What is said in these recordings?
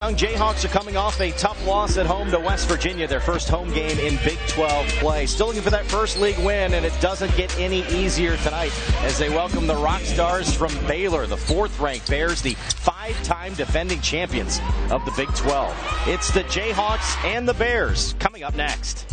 Jayhawks are coming off a tough loss at home to West Virginia, their first home game in Big 12 play. Still looking for that first league win, and it doesn't get any easier tonight as they welcome the Rockstars from Baylor, the fourth-ranked Bears, the five-time defending champions of the Big 12. It's the Jayhawks and the Bears coming up next.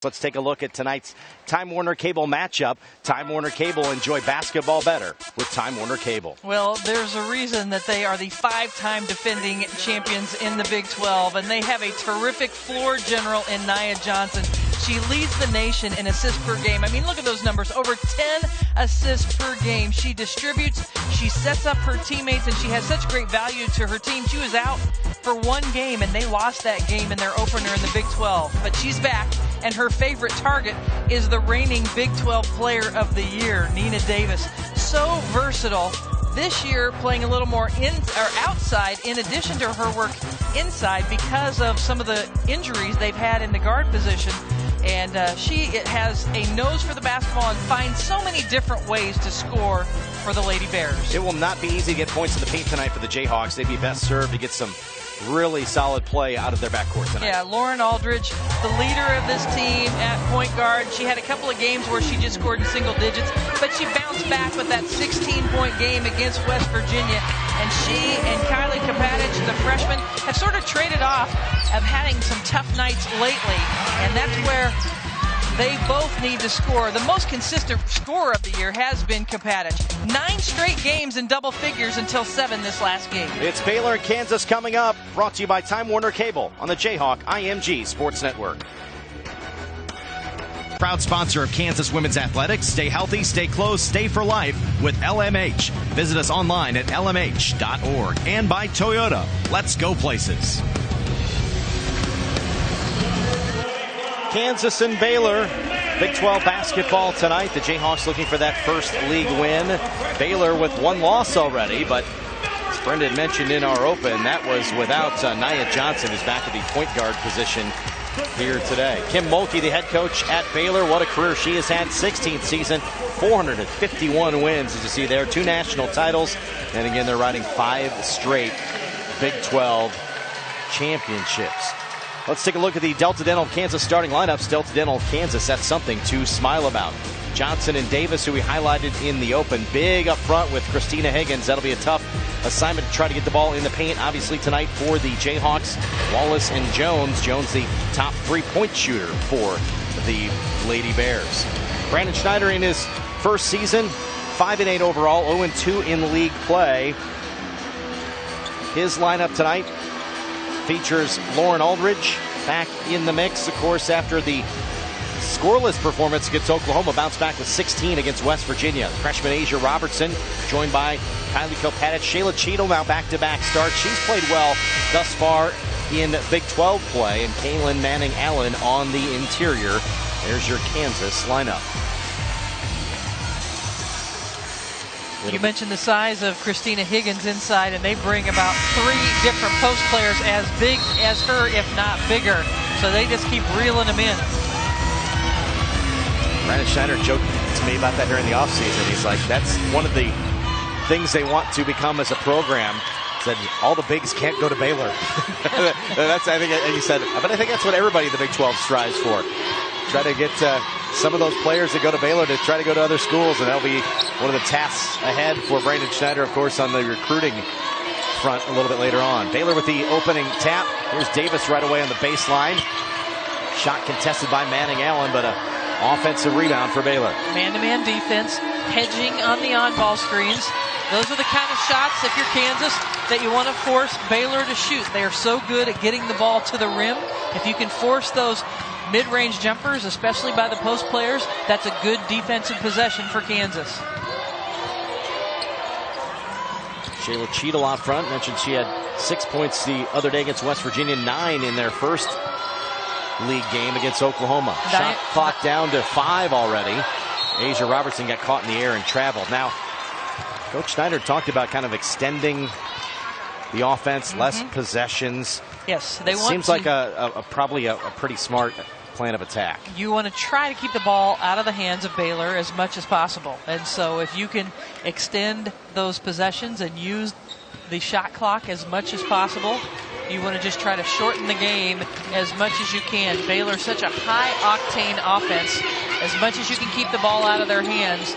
Let's take a look at tonight's Time Warner Cable matchup. Time Warner Cable, enjoy basketball better with Time Warner Cable. Well, there's a reason that they are the five-time defending champions in the Big 12, and they have a terrific floor general in Nia Johnson. She leads the nation in assists per game. I mean, look at those numbers. Over 10 assists per game. She distributes, she sets up her teammates, and she has such great value to her team. She was out for one game, and they lost that game in their opener in the Big 12. But she's back, and her favorite target is the reigning Big 12 Player of the Year, Nina Davis. So versatile. This year, playing a little more outside in addition to her work inside because of some of the injuries they've had in the guard position. And she has a nose for the basketball and finds so many different ways to score for the Lady Bears. It will not be easy to get points in the paint tonight for the Jayhawks. They'd be best served to get some really solid play out of their backcourt tonight. Yeah, Lauren Aldridge, the leader of this team at point guard. She had a couple of games where she just scored in single digits, but she bounced back with that 16-point game against West Virginia. And she and Kylie Kapatic, the freshman, have sort of traded off of having some tough nights lately. And that's where they both need to score. The most consistent scorer of the year has been Kapatic. 9 straight games in double figures until 7 this last game. It's Baylor and Kansas coming up. Brought to you by Time Warner Cable on the Jayhawk IMG Sports Network. Proud sponsor of Kansas Women's Athletics. Stay healthy, stay close, stay for life with LMH. Visit us online at lmh.org. And by Toyota. Let's go places. Kansas and Baylor, Big 12 basketball tonight. The Jayhawks looking for that first league win. Baylor with one loss already, but as Brendan mentioned in our open, that was without Nia Johnson, who's back at the point guard position here today. Kim Mulkey, the head coach at Baylor, what a career she has had. 16th season, 451 wins, as you see there, 2 national titles, and again, they're riding 5 straight Big 12 championships. Let's take a look at the Delta Dental Kansas starting lineups. Delta Dental Kansas, that's something to smile about. Johnson and Davis, who we highlighted in the open, big up front with Christina Higgins. That'll be a tough assignment to try to get the ball in the paint. Obviously tonight for the Jayhawks, Wallace and Jones. Jones, the top 3-point shooter for the Lady Bears. Brandon Schneider in his first season, 5-8 overall, 0-2 in league play. His lineup tonight features Lauren Aldridge back in the mix, of course, after the scoreless performance against Oklahoma, bounced back with 16 against West Virginia. Freshman Asia Robertson, joined by Kylie Kapatic. Shayla Cheadle now back-to-back starts. She's played well thus far in Big 12 play. And Kaylin Manning-Allen on the interior. There's your Kansas lineup. You mentioned the size of Christina Higgins inside, and they bring about 3 different post players as big as her, if not bigger. So they just keep reeling them in. Brandon Schneider joked to me about that during the offseason. He's like, that's one of the things they want to become as a program. Said all the bigs can't go to Baylor. That's, I think, he said, but I think that's what everybody in the Big 12 strives for. Try to get some of those players that go to Baylor to try to go to other schools, and that'll be one of the tasks ahead for Brandon Schneider, of course, on the recruiting front a little bit later on. Baylor with the opening tap. Here's Davis right away on the baseline. Shot contested by Manning-Allen, but an offensive rebound for Baylor. Man-to-man defense, hedging on the on-ball screens. Those are the kind of shots, if you're Kansas, that you want to force Baylor to shoot. They are so good at getting the ball to the rim. If you can force those mid-range jumpers, especially by the post players, that's a good defensive possession for Kansas. Shayla Cheadle out front. Mentioned she had 6 points the other day against West Virginia, 9 in their first league game against Oklahoma. Shot clock down to 5 already. Asia Robertson got caught in the air and traveled. Now, Coach Snyder talked about kind of extending the offense, less possessions. Yes, they want seems like probably a pretty smart plan of attack. You want to try to keep the ball out of the hands of Baylor as much as possible. And so if you can extend those possessions and use the shot clock as much as possible, you want to just try to shorten the game as much as you can. Baylor's such a high-octane offense. As much as you can keep the ball out of their hands,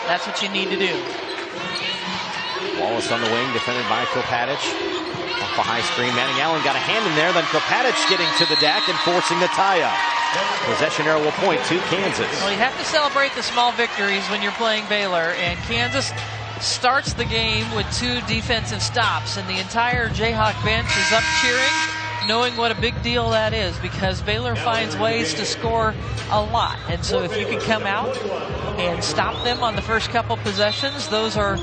that's what you need to do. Wallace on the wing, defended by Kopatic. Off the high screen, Manning Allen got a hand in there, then Kopatic getting to the deck and forcing the tie-up. Possession arrow will point to Kansas. Well, you have to celebrate the small victories when you're playing Baylor, and Kansas starts the game with 2 defensive stops, and the entire Jayhawk bench is up cheering, knowing what a big deal that is, because Baylor finds ways to score a lot. And so if you can come out and stop them on the first couple possessions, those are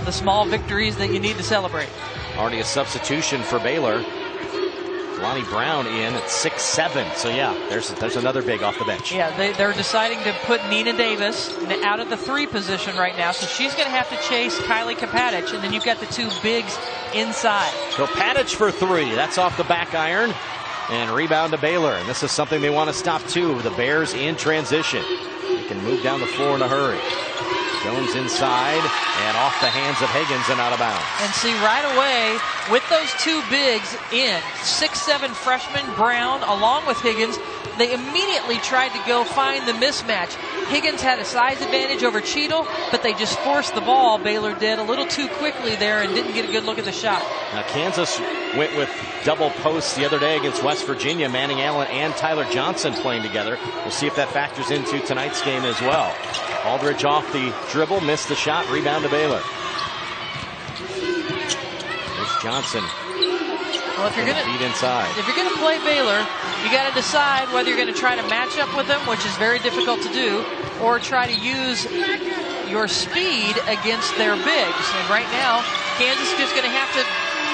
the small victories that you need to celebrate. Already a substitution for Baylor. Lonnie Brown in at 6'7". So yeah, there's another big off the bench. Yeah, they're deciding to put Nina Davis out of the 3 position right now, so she's going to have to chase Kylie Kopatic, and then you've got the 2 bigs inside. Kopatic for 3. That's off the back iron, and rebound to Baylor. And this is something they want to stop too. The Bears in transition. They can move down the floor in a hurry. Jones inside and off the hands of Higgins and out of bounds. And see, right away, with those 2 bigs in, 6'7" freshman Brown along with Higgins, they immediately tried to go find the mismatch. Higgins had a size advantage over Cheadle, but they just forced the ball, Baylor did, a little too quickly there and didn't get a good look at the shot. Now Kansas went with double posts the other day against West Virginia. Manning Allen and Tyler Johnson playing together. We'll see if that factors into tonight's game as well. Aldridge off the dribble, missed the shot, rebound to Baylor. There's Johnson. Well, if you're going to play Baylor, you got to decide whether you're going to try to match up with them, which is very difficult to do, or try to use your speed against their bigs. And right now, Kansas is just going to have to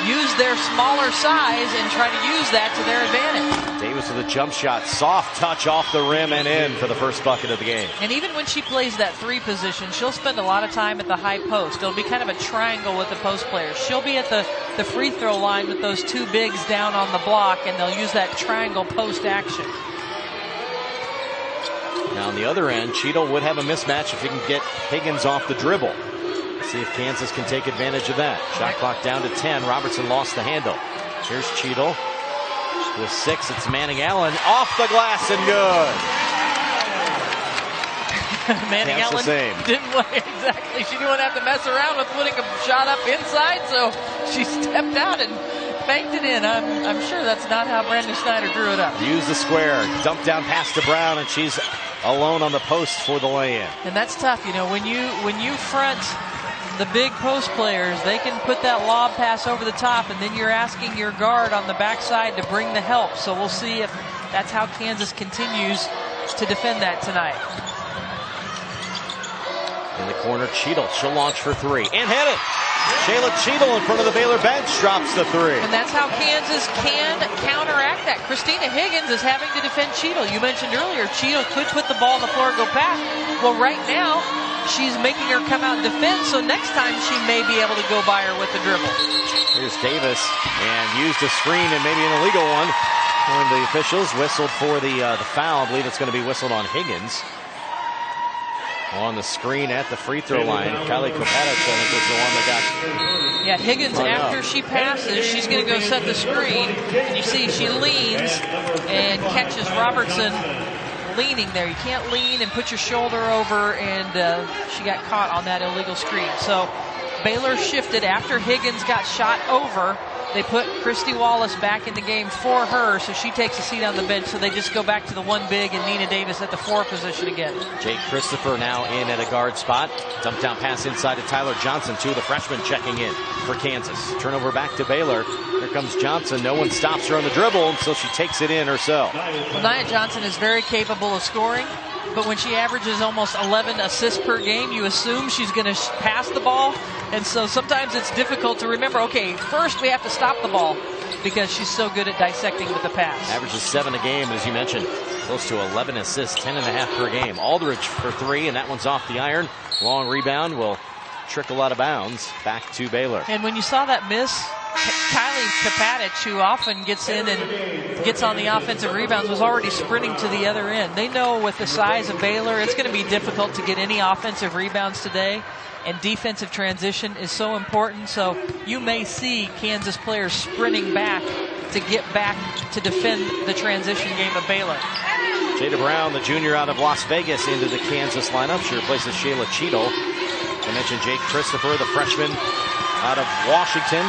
use their smaller size and try to use that to their advantage. Davis with a jump shot, soft touch off the rim and in for the first bucket of the game. And even when she plays that 3 position, she'll spend a lot of time at the high post. It'll be kind of a triangle with the post players. She'll be at the free throw line with those 2 bigs down on the block, and they'll use that triangle post action. Now on the other end, Cheadle would have a mismatch if he can get Higgins off the dribble. See if Kansas can take advantage of that. Shot clock down to 10. Robertson lost the handle. Here's Cheadle. With 6, it's Manning Allen. Off the glass and good. Manning Allen didn't want, exactly. She didn't want to have to mess around with putting a shot up inside, so she stepped out and banked it in. I'm sure that's not how Brandon Snyder drew it up. Use the square. Dump down pass to Brown, and she's alone on the post for the lay-in. And that's tough. You know, when you front the big post players, they can put that lob pass over the top, and then you're asking your guard on the backside to bring the help. So we'll see if that's how Kansas continues to defend that tonight. In the corner, Cheadle. She'll launch for 3 and hit it. Shayla Cheadle in front of the Baylor bench drops the 3. And that's how Kansas can counteract that. Christina Higgins is having to defend Cheadle. You mentioned earlier, Cheadle could put the ball on the floor and go back. Well, right now, she's making her come out and defend, so next time she may be able to go by her with the dribble. Here's Davis, and used a screen and maybe an illegal one. According to the officials, whistled for the foul. I believe it's going to be whistled on Higgins. On the screen at the free throw line, Kylie Kopatic, I think, was the one that got... Yeah, Higgins, after she passes, she's going to go set the screen. And you see she leans and catches Robertson leaning there. You can't lean and put your shoulder over, and she got caught on that illegal screen. So Baylor shifted after Higgins got shot over. They put Christy Wallace back in the game for her, so she takes a seat on the bench. So they just go back to the 1 big and Nina Davis at the 4 position again. Jake Christopher now in at a guard spot. Dump down pass inside to Tyler Johnson, 2 of the freshmen checking in for Kansas. Turnover back to Baylor. Here comes Johnson. No one stops her on the dribble, so she takes it in herself. Well, Nia Johnson is very capable of scoring, but when she averages almost 11 assists per game, you assume she's going to pass the ball. And so sometimes it's difficult to remember, okay, first we have to stop the ball because she's so good at dissecting with the pass. Averages 7 a game, as you mentioned. Close to 11 assists, 10.5 per game. Aldridge for 3, and that one's off the iron. Long rebound will trickle out of bounds back to Baylor. And when you saw that miss, Kylie Kapatic, who often gets in and gets on the offensive rebounds, was already sprinting to the other end. They know with the size of Baylor, it's going to be difficult to get any offensive rebounds today, and defensive transition is so important. So you may see Kansas players sprinting back to get back to defend the transition game of Baylor. Jada Brown, the junior out of Las Vegas, into the Kansas lineup. She replaces Shayla Cheadle. I mentioned Jake Christopher, the freshman out of Washington,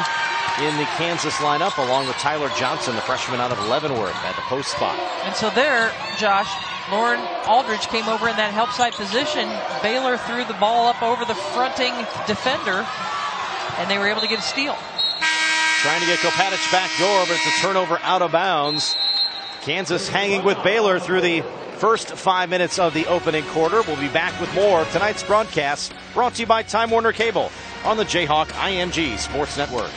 in the Kansas lineup, along with Tyler Johnson, the freshman out of Leavenworth, at the post spot. And so there, Josh, Lauren Aldridge came over in that help side position. Baylor threw the ball up over the fronting defender, and they were able to get a steal. Trying to get Kopatic back door, but it's a turnover out of bounds. Kansas hanging with Baylor through the first 5 minutes of the opening quarter. We'll be back with more of tonight's broadcast, brought to you by Time Warner Cable on the Jayhawk IMG Sports Network.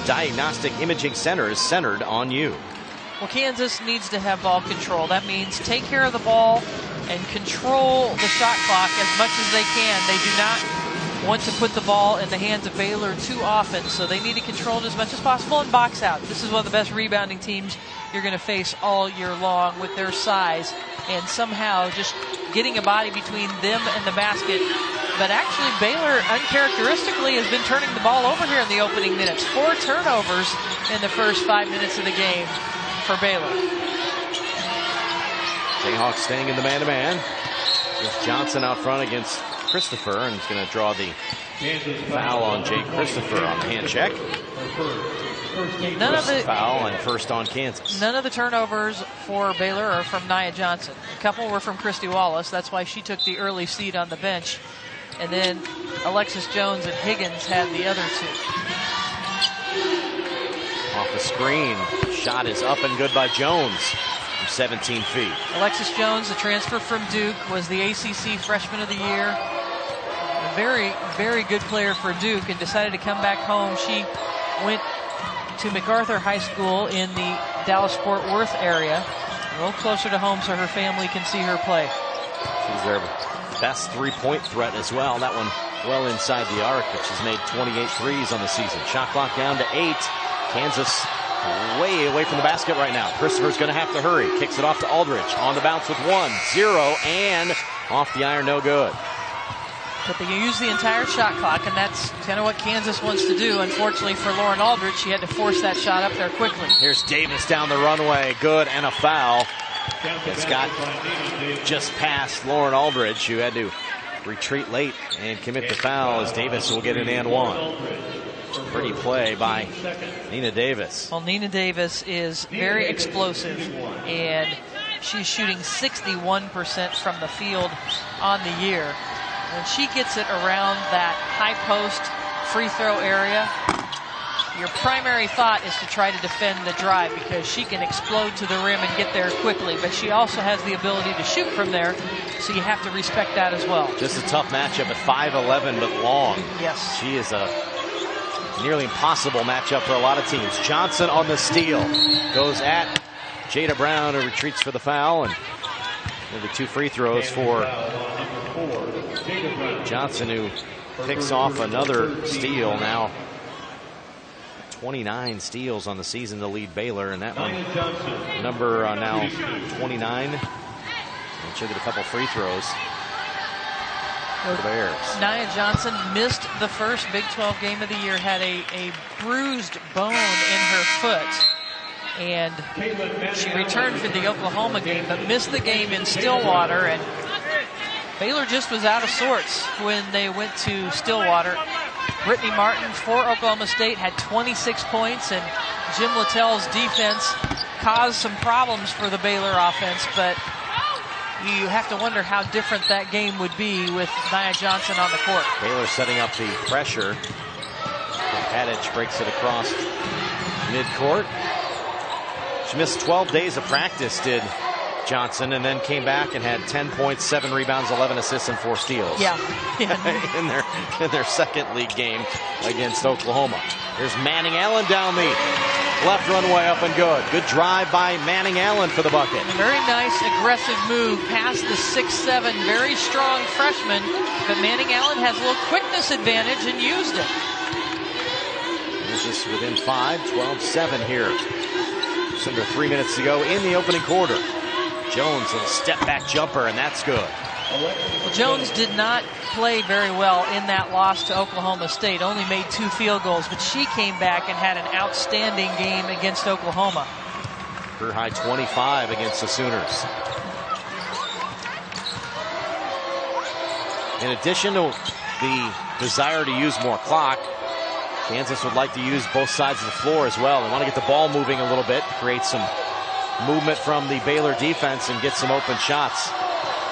Diagnostic Imaging Center is centered on you. Well, Kansas needs to have ball control. That means take care of the ball and control the shot clock as much as they can. They do not want to put the ball in the hands of Baylor too often, so they need to control it as much as possible and box out. This is one of the best rebounding teams you're going to face all year long with their size, and somehow just getting a body between them and the basket. But actually, Baylor uncharacteristically has been turning the ball over here in the opening minutes. 4 turnovers in the first 5 minutes of the game for Baylor. Jayhawks staying in the man-to-man. With Johnson out front against Christopher, and he's going to draw the foul on Jake Christopher on the hand check. None of the foul and first on Kansas. None of the turnovers for Baylor are from Nia Johnson. A couple were from Christy Wallace. That's why she took the early seat on the bench. And then Alexis Jones and Higgins had the other 2. Off the screen. Shot is up and good by Jones from 17 feet. Alexis Jones, the transfer from Duke, was the ACC Freshman of the Year. A very, very good player for Duke, and decided to come back home. She went to MacArthur High School in the Dallas-Fort Worth area, a little closer to home so her family can see her play. She's their best three-point threat as well. That one well inside the arc, but she's made 28 threes on the season. Shot clock down to 8. Kansas way away from the basket right now. Christopher's going to have to hurry. Kicks it off to Aldridge. On the bounce with 1, 0, and off the iron, no good. But they use the entire shot clock, and that's kind of what Kansas wants to do. Unfortunately for Lauren Aldridge, she had to force that shot up there quickly. Here's Davis down the runway. Good, and a foul. It's got just past Lauren Aldridge, who had to retreat late and commit the foul, as Davis will get an and 1. Pretty play by Nina Davis. Well, Nina Davis is very explosive, and she's shooting 61% from the field on the year. When she gets it around that high post free throw area, your primary thought is to try to defend the drive because she can explode to the rim and get there quickly, but she also has the ability to shoot from there, so you have to respect that as well. Just a tough matchup at 5'11", but long. Yes. She is a nearly impossible matchup for a lot of teams. Johnson on the steal. Goes at Jada Brown, who retreats for the foul, and maybe 2 free throws for Johnson, who picks off another steal. Now 29 steals on the season to lead Baylor, and that one number now 29. And she'll get a couple free throws for the Bears. Nia Johnson missed the first Big 12 game of the year, had a bruised bone in her foot, and she returned for the Oklahoma game, but missed the game in Stillwater, and Baylor just was out of sorts when they went to Stillwater. Brittany Martin for Oklahoma State had 26 points, and Jim Littell's defense caused some problems for the Baylor offense, but you have to wonder how different that game would be with Nia Johnson on the court. Baylor setting up the pressure. Hadich breaks it across midcourt. She missed 12 days of practice, did Johnson, and then came back and had 10 points, 7 rebounds, 11 assists, and 4 steals. Yeah. in their second league game against Oklahoma. There's Manning Allen down the left runway, up and good. Good drive by Manning Allen for the bucket. A very nice aggressive move past the 6'7", very strong freshman, but Manning Allen has a little quickness advantage and used it. Kansas within 5, 12-7 here. Just under 3 minutes to go in the opening quarter. Jones, little step back jumper, and that's good. Well, Jones did not play very well in that loss to Oklahoma State. Only made 2 field goals, but she came back and had an outstanding game against Oklahoma. Career high 25 against the Sooners. In addition to the desire to use more clock, Kansas would like to use both sides of the floor as well. They want to get the ball moving a little bit, create some movement from the Baylor defense and get some open shots.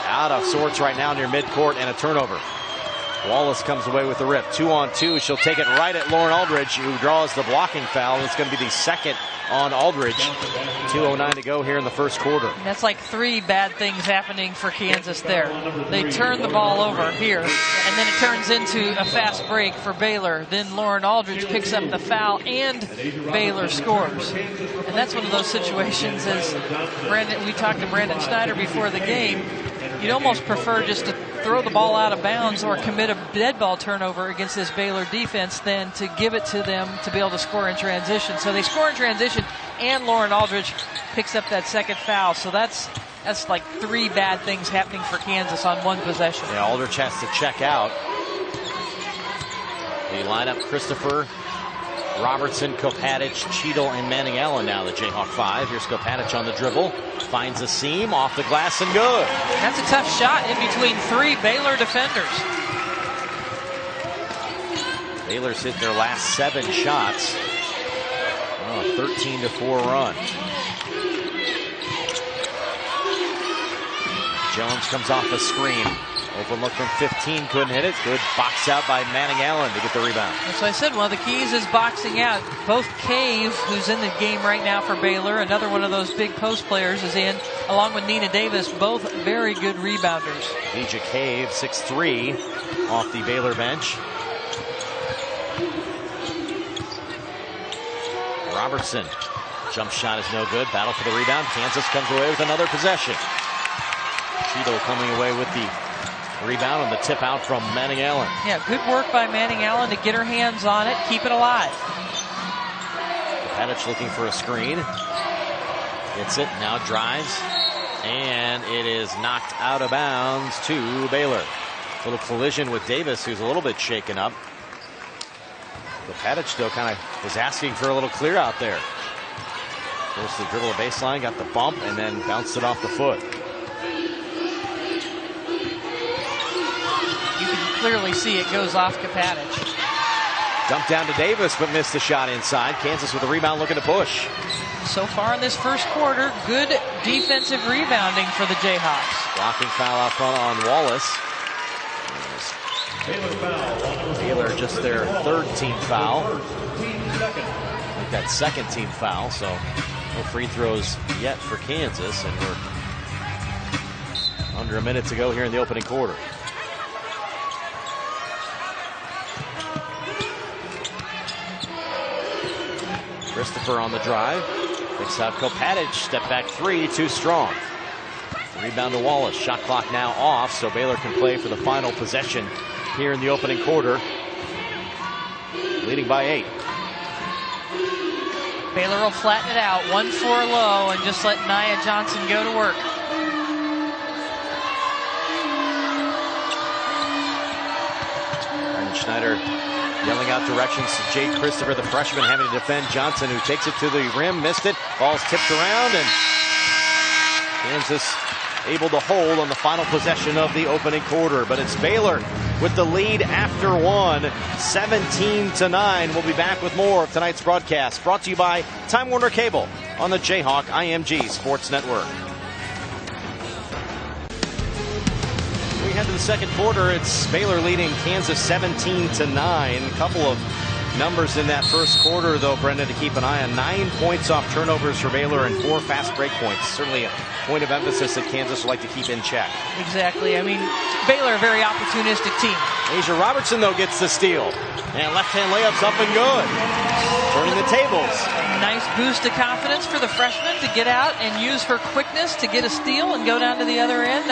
Out of sorts right now near midcourt, and a turnover. Wallace comes away with the rip. 2-on-2. She'll take it right at Lauren Aldridge, who draws the blocking foul. And it's going to be the second on Aldridge. 2:09 to go here in the first quarter. That's like 3 bad things happening for Kansas there. They turn the ball over here, and then it turns into a fast break for Baylor. Then Lauren Aldridge picks up the foul, and Baylor scores. And that's one of those situations, as we talked to Brandon Schneider before the game, you'd almost prefer just to throw the ball out of bounds or commit a dead ball turnover against this Baylor defense than to give it to them to be able to score in transition. So they score in transition, and Lauren Aldridge picks up that second foul. So that's like 3 bad things happening for Kansas on one possession. Yeah, Aldridge has to check out. They line up Christopher, Robertson, Kopadic, Cheadle, and Manning Allen now, the Jayhawk 5. Here's Kopadic on the dribble. Finds a seam, off the glass, and good. That's a tough shot in between 3 Baylor defenders. Baylor's hit their last 7 shots. 13-4 run. Jones comes off a screen. Open look from 15, couldn't hit it. Good box out by Manning Allen to get the rebound. So I said one of the keys is boxing out. Both Cave, who's in the game right now for Baylor, another one of those big post players, is in, along with Nina Davis, both very good rebounders. Deja Cave, 6'3", off the Baylor bench. Robertson, jump shot is no good. Battle for the rebound. Kansas comes away with another possession. Cheadle coming away with the rebound on the tip out from Manning Allen. Yeah, good work by Manning Allen to get her hands on it, keep it alive. Kopadic looking for a screen. Gets it, now drives, and it is knocked out of bounds to Baylor. A little collision with Davis, who's a little bit shaken up. Kopadic still kind of was asking for a little clear out there. Goes to the dribble baseline, got the bump, and then bounced it off the foot. Clearly see it goes off Kopadic. Dumped down to Davis, but missed the shot inside. Kansas with the rebound, looking to push. So far in this first quarter, good defensive rebounding for the Jayhawks. Blocking foul out front on Wallace. Baylor just their 3rd team foul. I think that's 2nd team foul, so no free throws yet for Kansas, and we're under a minute to go here in the opening quarter. Christopher on the drive. Picks out Kopadic. Step back 3, too strong. Rebound to Wallace. Shot clock now off, so Baylor can play for the final possession here in the opening quarter. Leading by 8. Baylor will flatten it out. 1-4 low and just let Nia Johnson go to work. Brandon Schneider yelling out directions to Jade Christopher, the freshman, having to defend Johnson, who takes it to the rim, missed it. Ball's tipped around, and Kansas able to hold on the final possession of the opening quarter. But it's Baylor with the lead after one, 17-9. We'll be back with more of tonight's broadcast, brought to you by Time Warner Cable on the Jayhawk IMG Sports Network. We head to the second quarter. It's Baylor leading Kansas 17-9. A couple of numbers in that first quarter, though, Brenda, to keep an eye on. 9 points off turnovers for Baylor and 4 fast break points. Certainly a point of emphasis that Kansas would like to keep in check. Exactly. I mean, Baylor, a very opportunistic team. Asia Robertson, though, gets the steal. And left-hand layup's up and good. Turning the tables. Nice boost of confidence for the freshman to get out and use her quickness to get a steal and go down to the other end.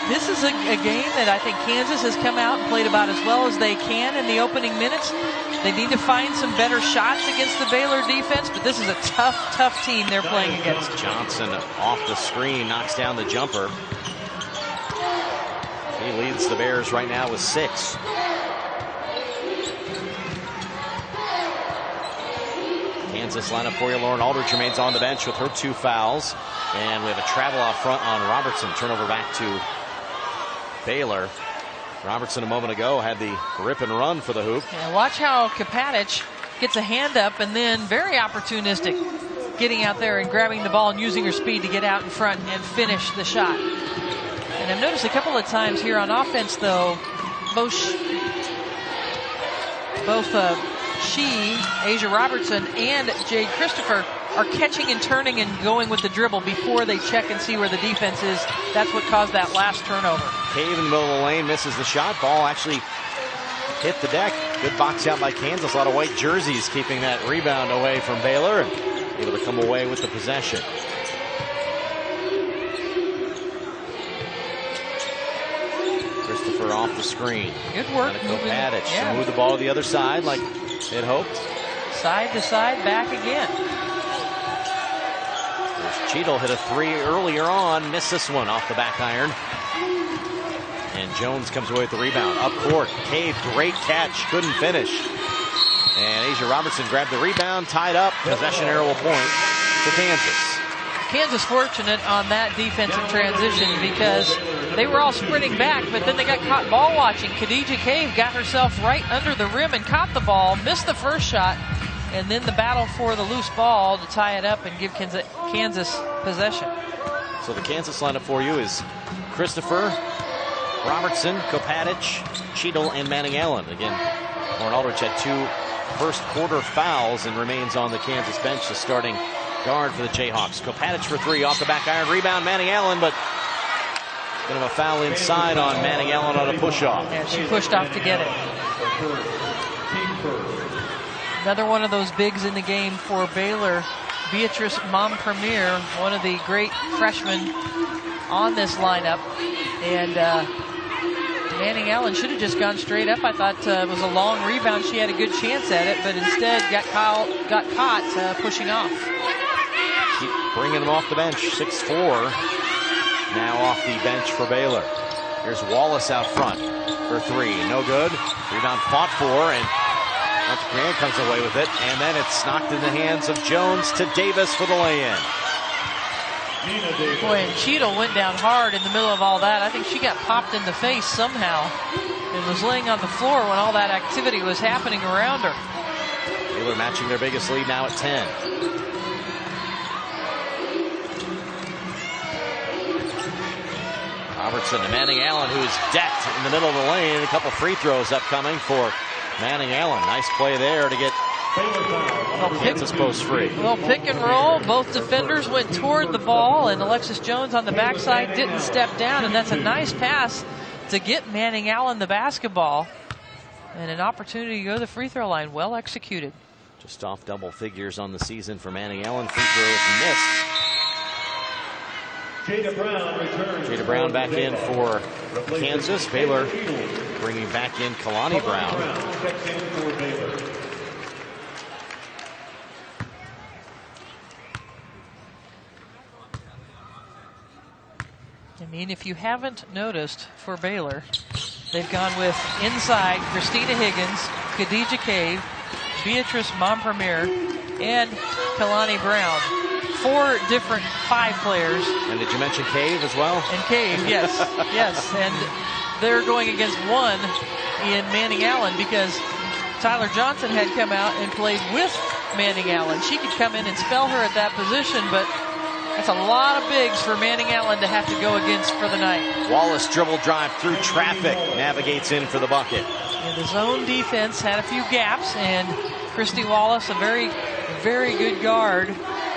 This is a game that I think Kansas has come out and played about as well as they can in the opening minutes. They need to find some better shots against the Baylor defense, but this is a tough team they're playing against. Johnson off the screen, knocks down the jumper. He leads the Bears right now with 6. Kansas lineup for you. Lauren Aldridge remains on the bench with her 2 fouls. And we have a travel out front on Robertson. Turnover back to Baylor. Robertson a moment ago had the rip and run for the hoop. Yeah, watch how Kapatic gets a hand up and then very opportunistic, getting out there and grabbing the ball and using her speed to get out in front and finish the shot. And I've noticed a couple of times here on offense, though, both Asia Robertson and Jade Christopher are catching and turning and going with the dribble before they check and see where the defense is. That's what caused that last turnover. Cave in the middle of the lane misses the shot. Ball actually hit the deck. Good box out by Kansas. A lot of white jerseys keeping that rebound away from Baylor, and able to come away with the possession. Christopher off the screen. Good work. Kapatic to move the ball to the other side like it hoped. Side to side, back again. Cheadle hit a 3 earlier on, missed this one off the back iron. And Jones comes away with the rebound. Up court, Cave, great catch, couldn't finish. And Asia Robertson grabbed the rebound, tied up. Possession arrow will point to Kansas. Kansas fortunate on that defensive transition because they were all sprinting back, but then they got caught ball watching. Khadijah Cave got herself right under the rim and caught the ball, missed the first shot, and then the battle for the loose ball to tie it up and give Kansas possession. So the Kansas lineup for you is Christopher, Robertson, Kapatic, Cheadle, and Manning Allen. Again, Lauren Aldridge had 2 first quarter fouls and remains on the Kansas bench, the starting guard for the Jayhawks. Kapatic for 3 off the back iron. Rebound, Manning Allen, but bit of a foul inside on Manning Allen on a push-off. And she pushed off to get it. Another one of those bigs in the game for Baylor, Beatrice Mompremier, one of the great freshmen on this lineup. And Manning Allen should have just gone straight up. I thought it was a long rebound. She had a good chance at it, but instead got caught pushing off. Keep bringing him off the bench. 6'4", now off the bench for Baylor. Here's Wallace out front for 3. No good. Rebound fought for, and Grant comes away with it, and then it's knocked in the hands of Jones to Davis for the lay-in. Boy, and Cheadle went down hard in the middle of all that. I think she got popped in the face somehow and was laying on the floor when all that activity was happening around her. Baylor matching their biggest lead now at 10. Robertson to Manning Allen, who is decked in the middle of the lane. A couple free throws upcoming for Manning Allen. Nice play there to get Kansas post free. Well, pick and roll. Both defenders went toward the ball, and Alexis Jones on the backside didn't step down, and that's a nice pass to get Manning Allen the basketball. And an opportunity to go to the free throw line. Well executed. Just off double figures on the season for Manning Allen. Free throw is missed. Jada Brown back in for Kansas. Baylor bringing back in Kalani Brown. I mean, if you haven't noticed for Baylor, they've gone with inside Christina Higgins, Khadijah Cave, Beatrice Mompremier, and Kalani Brown. 4 different 5 players. And did you mention Cave as well? And Cave, yes, yes. And they're going against one in Manning Allen because Tyler Johnson had come out and played with Manning Allen. She could come in and spell her at that position, but that's a lot of bigs for Manning Allen to have to go against for the night. Wallace dribble drive through traffic, navigates in for the bucket. And the zone defense had a few gaps, and Christy Wallace, a very, very good guard,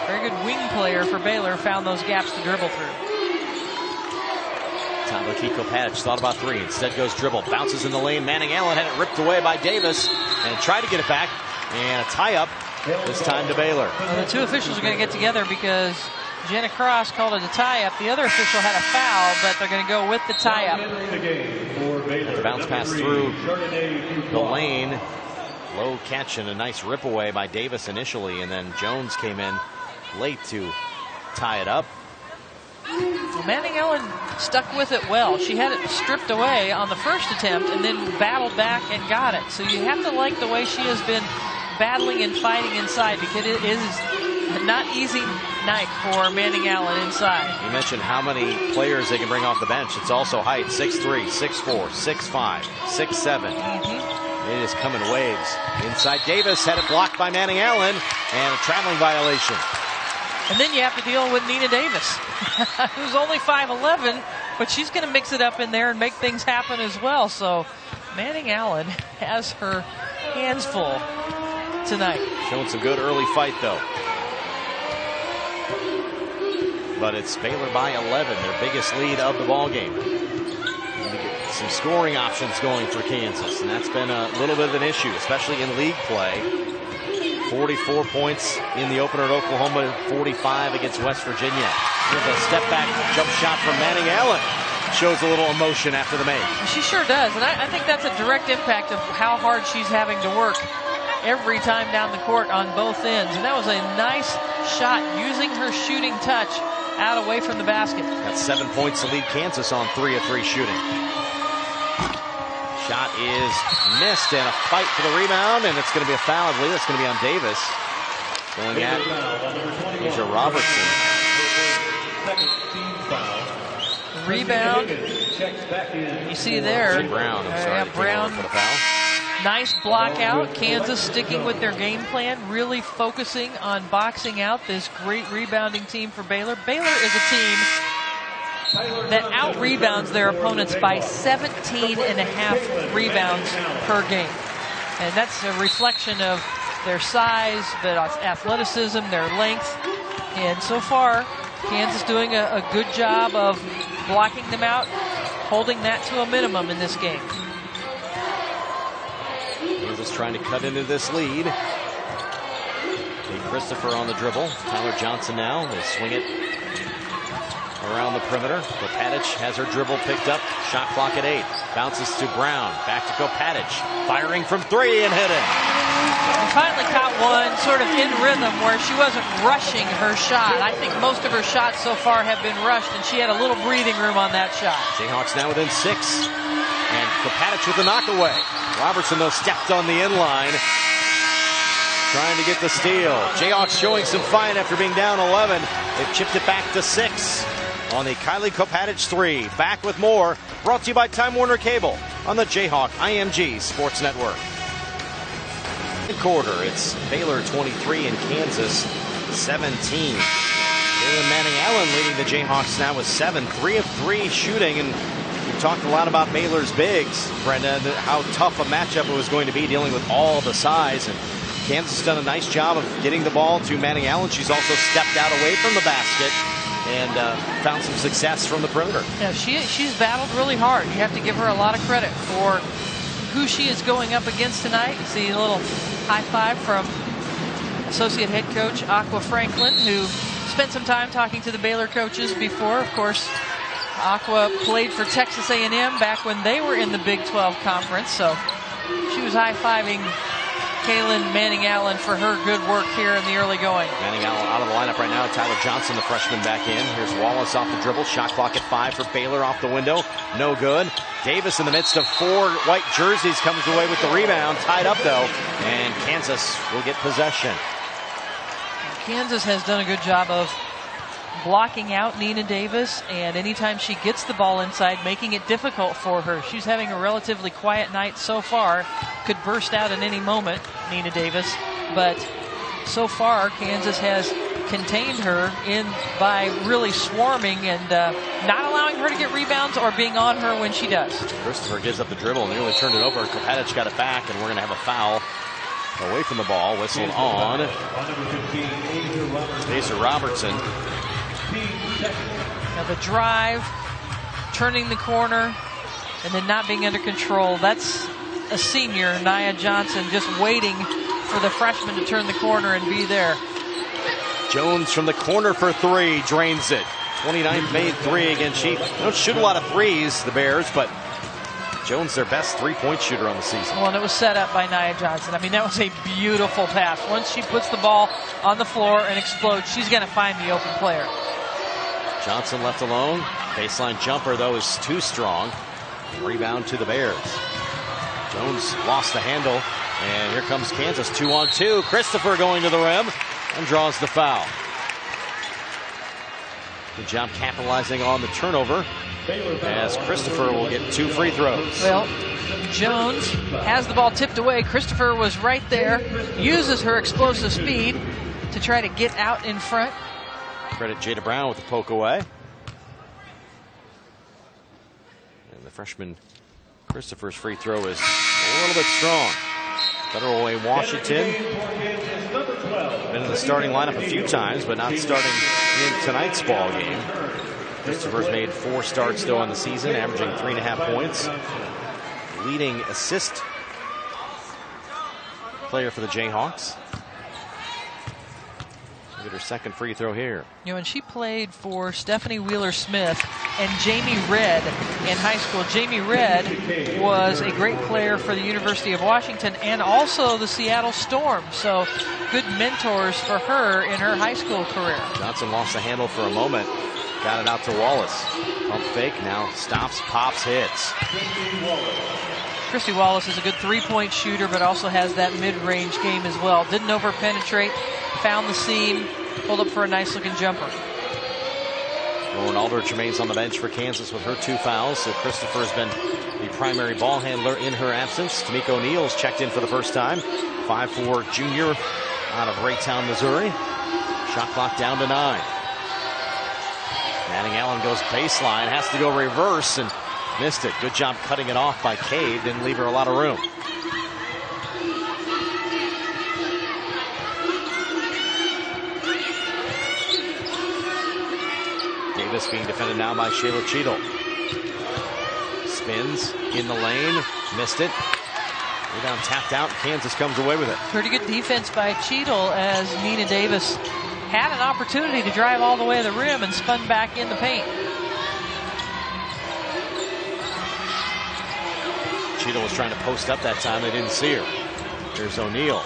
very good wing player for Baylor, found those gaps to dribble through. Tyler Kopatich thought about 3, instead goes dribble, bounces in the lane. Manning Allen had it ripped away by Davis and tried to get it back, and a tie-up this time to Baylor. Well, the 2 officials are going to get together because Jenna Cross called it a tie-up. The other official had a foul, but they're going to go with the tie-up. The bounce pass through the lane. Low catch and a nice rip away by Davis initially, and then Jones came in late to tie it up. Well, Manning Allen stuck with it well. She had it stripped away on the first attempt and then battled back and got it. So you have to like the way she has been battling and fighting inside, because it is not easy night for Manning Allen inside. You mentioned how many players they can bring off the bench. It's also height, 6'3", 6'4", 6'5", 6'7". It is coming waves. Inside Davis had it blocked by Manning Allen, and a traveling violation. And then you have to deal with Nina Davis, who's only 5'11", but she's going to mix it up in there and make things happen as well. So Manning Allen has her hands full tonight. Showing some good early fight, though. But it's Baylor by 11, their biggest lead of the ball game. Some scoring options going for Kansas, and that's been a little bit of an issue, especially in league play. 44 points in the opener at Oklahoma, 45 against West Virginia. Here's a step back jump shot from Manning Allen. Shows a little emotion after the make. She sure does, and I think that's a direct impact of how hard she's having to work every time down the court on both ends. And that was a nice shot using her shooting touch out away from the basket. Got 7 points to lead Kansas on 3 of 3 shooting. Shot is missed, and a fight for the rebound, and it's going to be a foul. I believe it's going to be on Davis. Going at Asia Robertson. Rebound. You see there. Brown. I'm sorry. Brown. For the foul. Nice block out. Kansas sticking with their game plan, really focusing on boxing out this great rebounding team for Baylor. Baylor is a team that out-rebounds their opponents by 17.5 rebounds per game. And that's a reflection of their size, their athleticism, their length. And so far, Kansas doing a good job of blocking them out, holding that to a minimum in this game. Kansas trying to cut into this lead. Kate Christopher on the dribble. Tyler Johnson now. They swing it around the perimeter. Kopatich has her dribble picked up. Shot clock at 8. Bounces to Brown. Back to Kopatich. Firing from 3 and hitting. And finally caught one sort of in rhythm where she wasn't rushing her shot. I think most of her shots so far have been rushed, and she had a little breathing room on that shot. Jayhawks now within 6. And Kopatich with the knockaway. Robertson, though, stepped on the inline, trying to get the steal. Jayhawks showing some fight after being down 11. They've chipped it back to 6 on the Kylie Kopatich 3. Back with more, brought to you by Time Warner Cable on the Jayhawk IMG Sports Network. Quarter, it's Baylor 23 and Kansas 17. Jalen Manning Allen leading the Jayhawks now with 7, 3 of 3 shooting, and we talked a lot about Baylor's bigs, Brenda, how tough a matchup it was going to be dealing with all the size, and Kansas has done a nice job of getting the ball to Manning Allen. She's also stepped out away from the basket and found some success from the perimeter. Yeah, she's battled really hard. You have to give her a lot of credit for who she is going up against tonight. You see a little high five from associate head coach Aqua Franklin, who spent some time talking to the Baylor coaches before. Of course, Aqua played for Texas A&M back when they were in the Big 12 conference, so she was high-fiving Kaylin Manning Allen for her good work here in the early going. Manning Allen out of the lineup right now. Tyler Johnson, the freshman, back in. Here's Wallace off the dribble. Shot clock at 5 for Baylor off the window. No good. Davis in the midst of 4 white jerseys comes away with the rebound. Tied up, though, and Kansas will get possession. Kansas has done a good job of blocking out Nina Davis, and anytime she gets the ball inside, making it difficult for her. She's having a relatively quiet night so far. Could burst out at any moment, Nina Davis, but so far Kansas has contained her in by really swarming and not allowing her to get rebounds or being on her when she does. Christopher gives up the dribble and nearly turned it over. Kopatic got it back, and we're going to have a foul away from the ball. Whistled on Stacey Robertson. Now the drive, turning the corner, and then not being under control. That's a senior, Nia Johnson, just waiting for the freshman to turn the corner and be there. Jones from the corner for three, drains it. 29th made three again. She don't shoot a lot of threes, the Bears, but Jones their best three-point shooter on the season. Well, and it was set up by Nia Johnson. I mean, that was a beautiful pass. Once she puts the ball on the floor and explodes, she's going to find the open player. Johnson left alone. Baseline jumper, though, is too strong. Rebound to the Bears. Jones lost the handle, and here comes Kansas. 2-on-2. Christopher going to the rim and draws the foul. Good job capitalizing on the turnover, as Christopher will get 2 free throws. Well, Jones has the ball tipped away. Christopher was right there, uses her explosive speed to try to get out in front. Credit Jada Brown with the poke away. And the freshman Christopher's free throw is a little bit strong. Federal Way Washington been in the starting lineup a few times, but not starting in tonight's ball game. Christopher's made 4 starts though on the season, averaging 3.5 points. Leading assist player for the Jayhawks. She'll get her second free throw here. You know, and she played for Stephanie Wheeler-Smith and Jamie Redd in high school. Jamie Redd was a great player for the University of Washington and also the Seattle Storm. So good mentors for her in her high school career. Johnson lost the handle for a moment. Got it out to Wallace. Pump fake, now stops, pops, hits. Christy Wallace is a good three-point shooter, but also has that mid-range game as well. Didn't over-penetrate, found the seam, pulled up for a nice-looking jumper. Lauren Aldrich remains on the bench for Kansas with her 2 fouls. So Christopher has been the primary ball handler in her absence. Tamika O'Neal's checked in for the first time. 5'4" junior out of Raytown, Missouri. Shot clock down to 9. Manning Allen goes baseline, has to go reverse and missed it. Good job cutting it off by Cade. Didn't leave her a lot of room. Davis being defended now by Shayla Cheadle. Spins in the lane, missed it. Rebound tapped out. Kansas comes away with it. Pretty good defense by Cheadle as Nina Davis had an opportunity to drive all the way to the rim and spun back in the paint. Cheadle was trying to post up that time. They didn't see her. Here's O'Neal.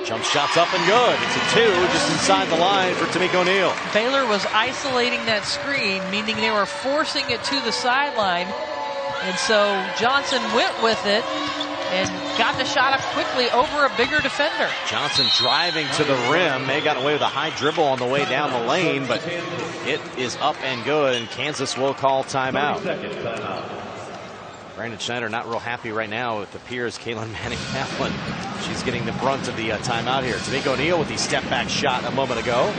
Jump shot's up and good. It's a 2 just inside the line for Tamika O'Neal. Baylor was isolating that screen, meaning they were forcing it to the sideline. And so Johnson went with it and got the shot up quickly over a bigger defender. Johnson driving to the rim. They got away with a high dribble on the way down the lane, but it is up and good, and Kansas will call timeout. Brandon Schneider not real happy right now. It appears Kaylin Manning-Kaplan, she's getting the brunt of the timeout here. Tamika O'Neal with the step-back shot a moment ago.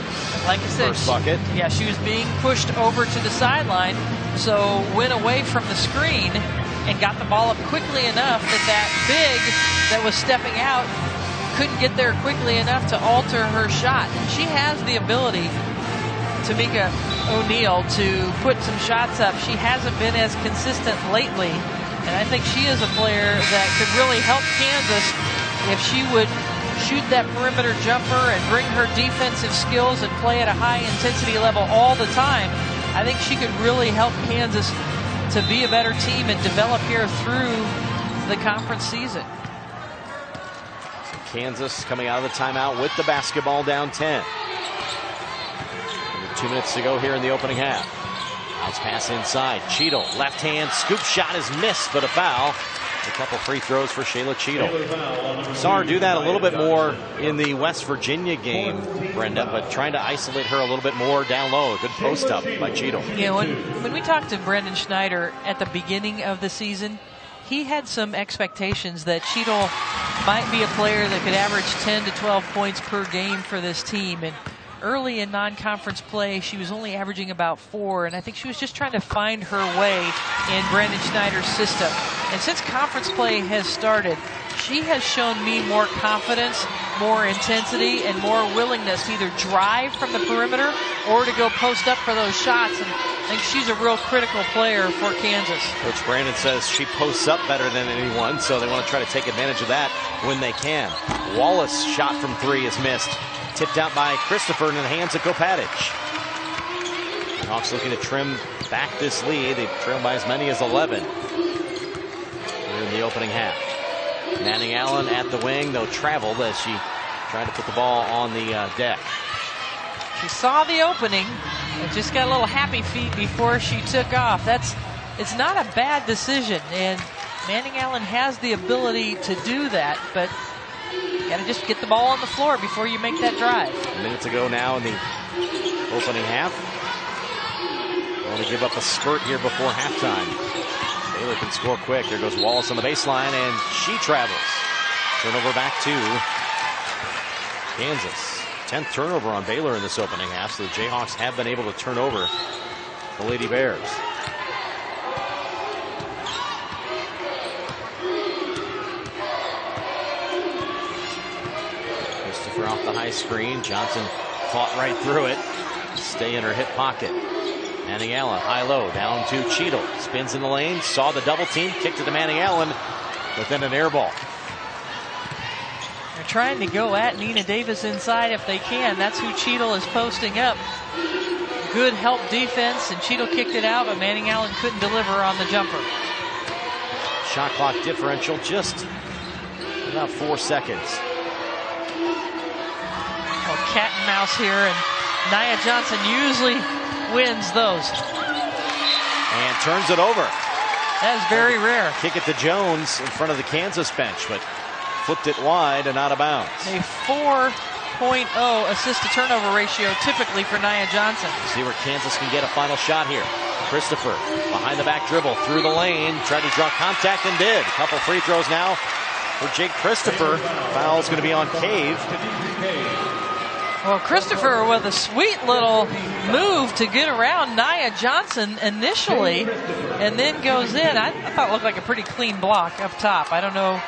Like I said, first bucket. She was being pushed over to the sideline, so went away from the screen and got the ball up quickly enough that big that was stepping out couldn't get there quickly enough to alter her shot. She has the ability, Tamika O'Neal, to put some shots up. She hasn't been as consistent lately, and I think she is a player that could really help Kansas if she would shoot that perimeter jumper and bring her defensive skills and play at a high intensity level all the time. I think she could really help Kansas to be a better team and develop here through the conference season. So Kansas coming out of the timeout with the basketball down 10. 2 minutes to go here in the opening half. Bounce pass inside. Cheadle, left hand, scoop shot is missed, but a foul. A couple free throws for Shayla Cheadle. Saw her do that a little bit more in the West Virginia game, Brenda, but trying to isolate her a little bit more down low. A good post up by Cheadle. Yeah, when we talked to Brendan Schneider at the beginning of the season, he had some expectations that Cheadle might be a player that could average 10 to 12 points per game for this team. And early in non-conference play, she was only averaging about 4, and I think she was just trying to find her way in Brandon Schneider's system. And since conference play has started, she has shown me more confidence, more intensity, and more willingness to either drive from the perimeter or to go post up for those shots. And I think she's a real critical player for Kansas. Coach Brandon says she posts up better than anyone, so they want to try to take advantage of that when they can. Wallace' shot from 3 is missed. Tipped out by Christopher in the hands of Kopatic. The Hawks looking to trim back this lead. They've trailed by as many as 11 here in the opening half. Manning Allen at the wing, though traveled as she tried to put the ball on the deck. She saw the opening and just got a little happy feet before she took off. It's not a bad decision, and Manning Allen has the ability to do that, but you got to just get the ball on the floor before you make that drive. A minute to go now in the opening half. Want to give up a spurt here before halftime. Baylor can score quick. There goes Wallace on the baseline, and she travels. Turnover back to Kansas. 10th turnover on Baylor in this opening half, so the Jayhawks have been able to turn over the Lady Bears. Christopher off the high screen. Johnson fought right through it. Stay in her hip pocket. Manning Allen, high-low, down to Cheadle. Spins in the lane, saw the double team, kicked it to Manning Allen, but then an air ball. They're trying to go at Nina Davis inside if they can. That's who Cheadle is posting up. Good help defense, and Cheadle kicked it out, but Manning Allen couldn't deliver on the jumper. Shot clock differential just about 4 seconds. Well, cat and mouse here, and Nia Johnson usually wins those. And turns it over. That is very rare. Kick it to Jones in front of the Kansas bench, but flipped it wide and out of bounds. A 4.0 assist to turnover ratio typically for Nia Johnson. See where Kansas can get a final shot here. Christopher behind the back dribble through the lane, tried to draw contact and did. A couple free throws now for Jake Christopher. Foul's going to be on Cave. Well, Christopher with a sweet little move to get around Nia Johnson initially and then goes in. I thought it looked like a pretty clean block up top. I don't know.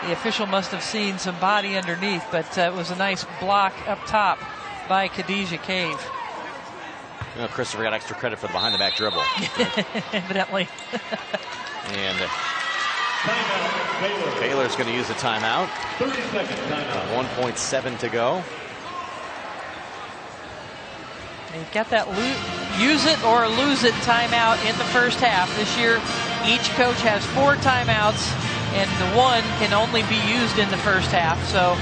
The official must have seen some body underneath, but it was a nice block up top by Khadijah Cave. You know, Christopher got extra credit for the behind-the-back dribble. Evidently. And Baylor's going to use a timeout. 1.7 to go. You've got that use it or lose it timeout in the first half. This year, each coach has 4 timeouts, and the one can only be used in the first half. So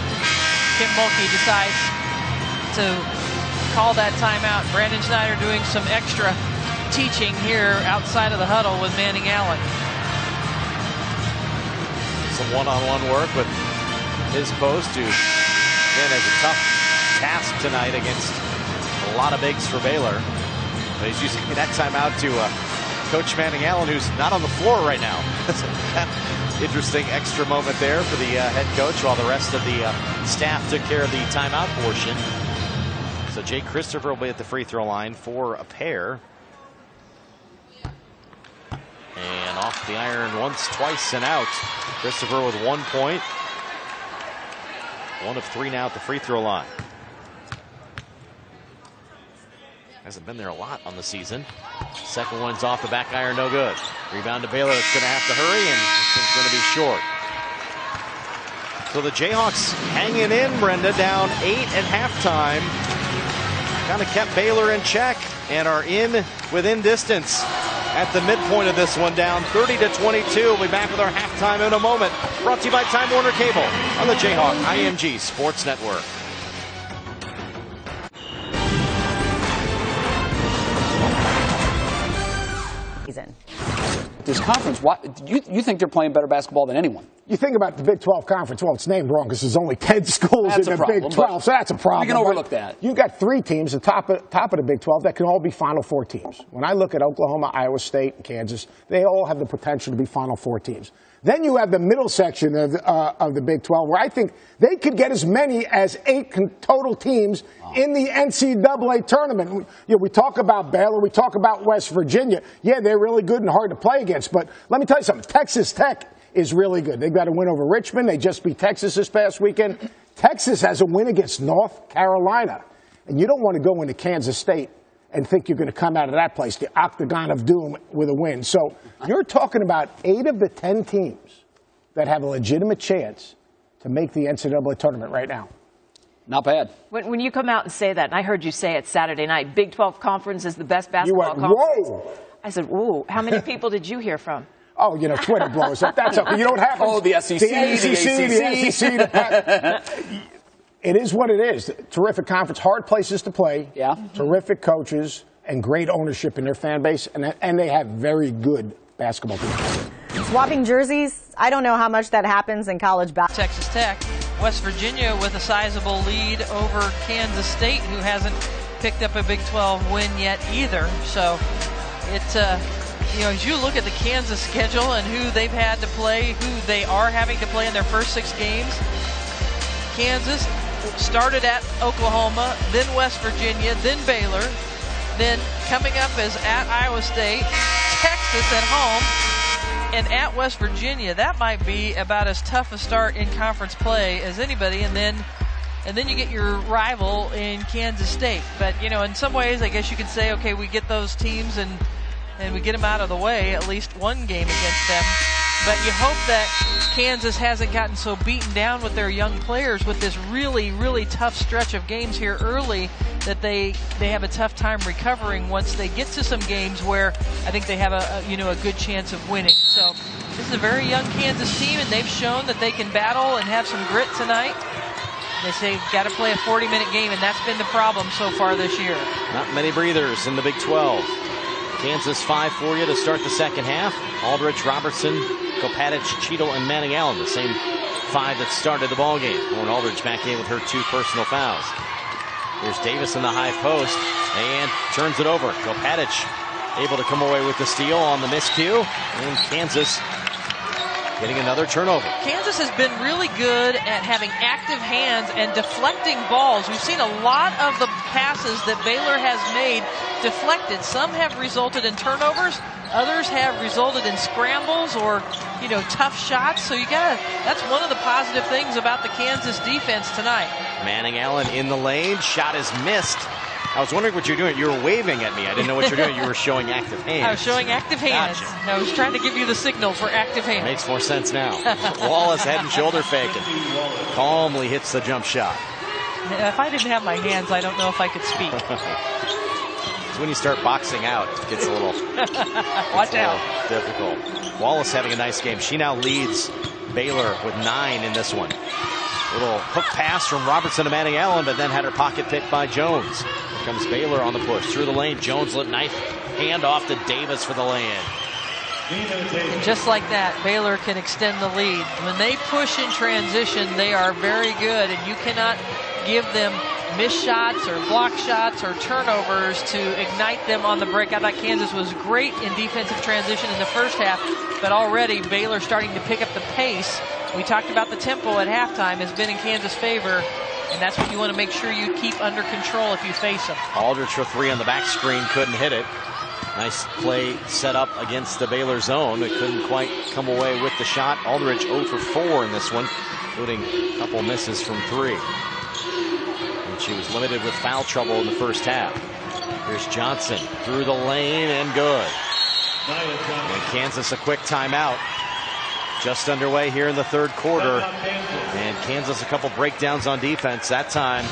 Kim Mulkey decides to call that timeout. Brandon Schneider doing some extra teaching here outside of the huddle with Manning Allen. Some one-on-one work with his post, who again has a tough task tonight against a lot of bigs for Baylor. But he's using that timeout to Coach Manning Allen, who's not on the floor right now. Interesting extra moment there for the head coach, while the rest of the staff took care of the timeout portion. So Jake Christopher will be at the free throw line for a pair. And off the iron once, twice, and out. Christopher with 1 point. 1 of 3 now at the free throw line. Hasn't been there a lot on the season. Second one's off the back iron, no good. Rebound to Baylor. It's going to have to hurry, and this one's going to be short. So the Jayhawks hanging in, Brenda, down 8 at halftime. Kind of kept Baylor in check and are within distance at the midpoint of this one, down 30-22. We'll be back with our halftime in a moment. Brought to you by Time Warner Cable on the Jayhawk IMG Sports Network. Season. this conference. You think they're playing better basketball than anyone? You think about the Big 12 Conference, well, it's named wrong because there's only 10 schools in the Big 12, so that's a problem. You can overlook that. You've got 3 teams, the top of the Big 12, that can all be Final Four teams. When I look at Oklahoma, Iowa State, and Kansas, they all have the potential to be Final Four teams. Then you have the middle section of the Big 12, where I think they could get as many as 8 total teams in the NCAA tournament. You know, we talk about Baylor, we talk about West Virginia. Yeah, they're really good and hard to play against, but let me tell you something. Texas Tech is really good. They've got a win over Richmond. They just beat Texas this past weekend. Texas has a win against North Carolina. And you don't want to go into Kansas State and think you're going to come out of that place, the octagon of doom, with a win. So you're talking about 8 of the 10 teams that have a legitimate chance to make the NCAA tournament right now. Not bad. When you come out and say that, and I heard you say it Saturday night, Big 12 Conference is the best basketball conference. Whoa! I said, whoa. How many people did you hear from? Oh, you know, Twitter blows up. That's okay. You know what happens? Oh, the SEC, the SEC. It is what it is. Terrific conference, hard places to play. Yeah. Terrific coaches and great ownership in their fan base, and they have very good basketball teams. Swapping jerseys, I don't know how much that happens in college basketball. Texas Tech, West Virginia with a sizable lead over Kansas State, who hasn't picked up a Big 12 win yet either. So it's you know, as you look at the Kansas schedule and who they've had to play, who they are having to play in their first 6 games, Kansas started at Oklahoma, then West Virginia, then Baylor, then coming up is at Iowa State, Texas at home, and at West Virginia. That might be about as tough a start in conference play as anybody, and then you get your rival in Kansas State. But, you know, in some ways, I guess you could say, okay, we get those teams and we get them out of the way, at least one game against them. But you hope that Kansas hasn't gotten so beaten down with their young players with this really, really tough stretch of games here early that they have a tough time recovering once they get to some games where I think they have a good chance of winning. So this is a very young Kansas team, and they've shown that they can battle and have some grit tonight. They say got to play a 40-minute game, and that's been the problem so far this year. Not many breathers in the Big 12. Kansas 5 for you to start the second half. Aldridge, Robertson, Kopatich, Cheadle, and Manning Allen, the same 5 that started the ballgame. Lauren Aldridge back in with her 2 personal fouls. Here's Davis in the high post and turns it over. Kopatich able to come away with the steal on the miscue, and Kansas getting another turnover. Kansas has been really good at having active hands and deflecting balls. We've seen a lot of the passes that Baylor has made deflected. Some have resulted in turnovers. Others have resulted in scrambles or, tough shots. So that's one of the positive things about the Kansas defense tonight. Manning Allen in the lane. Shot is missed. I was wondering what you're doing. You were waving at me. I didn't know what you're doing. You were showing active hands. I was showing active hands. Gotcha. I was trying to give you the signal for active hands. Makes more sense now. Wallace head and shoulder fake and calmly hits the jump shot. If I didn't have my hands, I don't know if I could speak. It's when you start boxing out, it gets a little, Watch out. Difficult. Wallace having a nice game. She now leads Baylor with 9 in this one. Little hook pass from Robertson to Manning Allen, but then had her pocket picked by Jones. Here comes Baylor on the push through the lane. Jones lit knife hand off to Davis for the lay-in. And just like that, Baylor can extend the lead. When they push in transition, they are very good, and you cannot give them missed shots or block shots or turnovers to ignite them on the break. I thought Kansas was great in defensive transition in the first half, but already Baylor starting to pick up the pace. We talked about the tempo at halftime has been in Kansas' favor, and that's what you want to make sure you keep under control if you face them. Aldridge for 3 on the back screen, couldn't hit it. Nice play set up against the Baylor zone. It couldn't quite come away with the shot. Aldridge 0 for 4 in this one, including a couple misses from 3. And she was limited with foul trouble in the first half. Here's Johnson through the lane and good. And Kansas a quick timeout. Just underway here in the third quarter. And Kansas a couple breakdowns on defense. That time,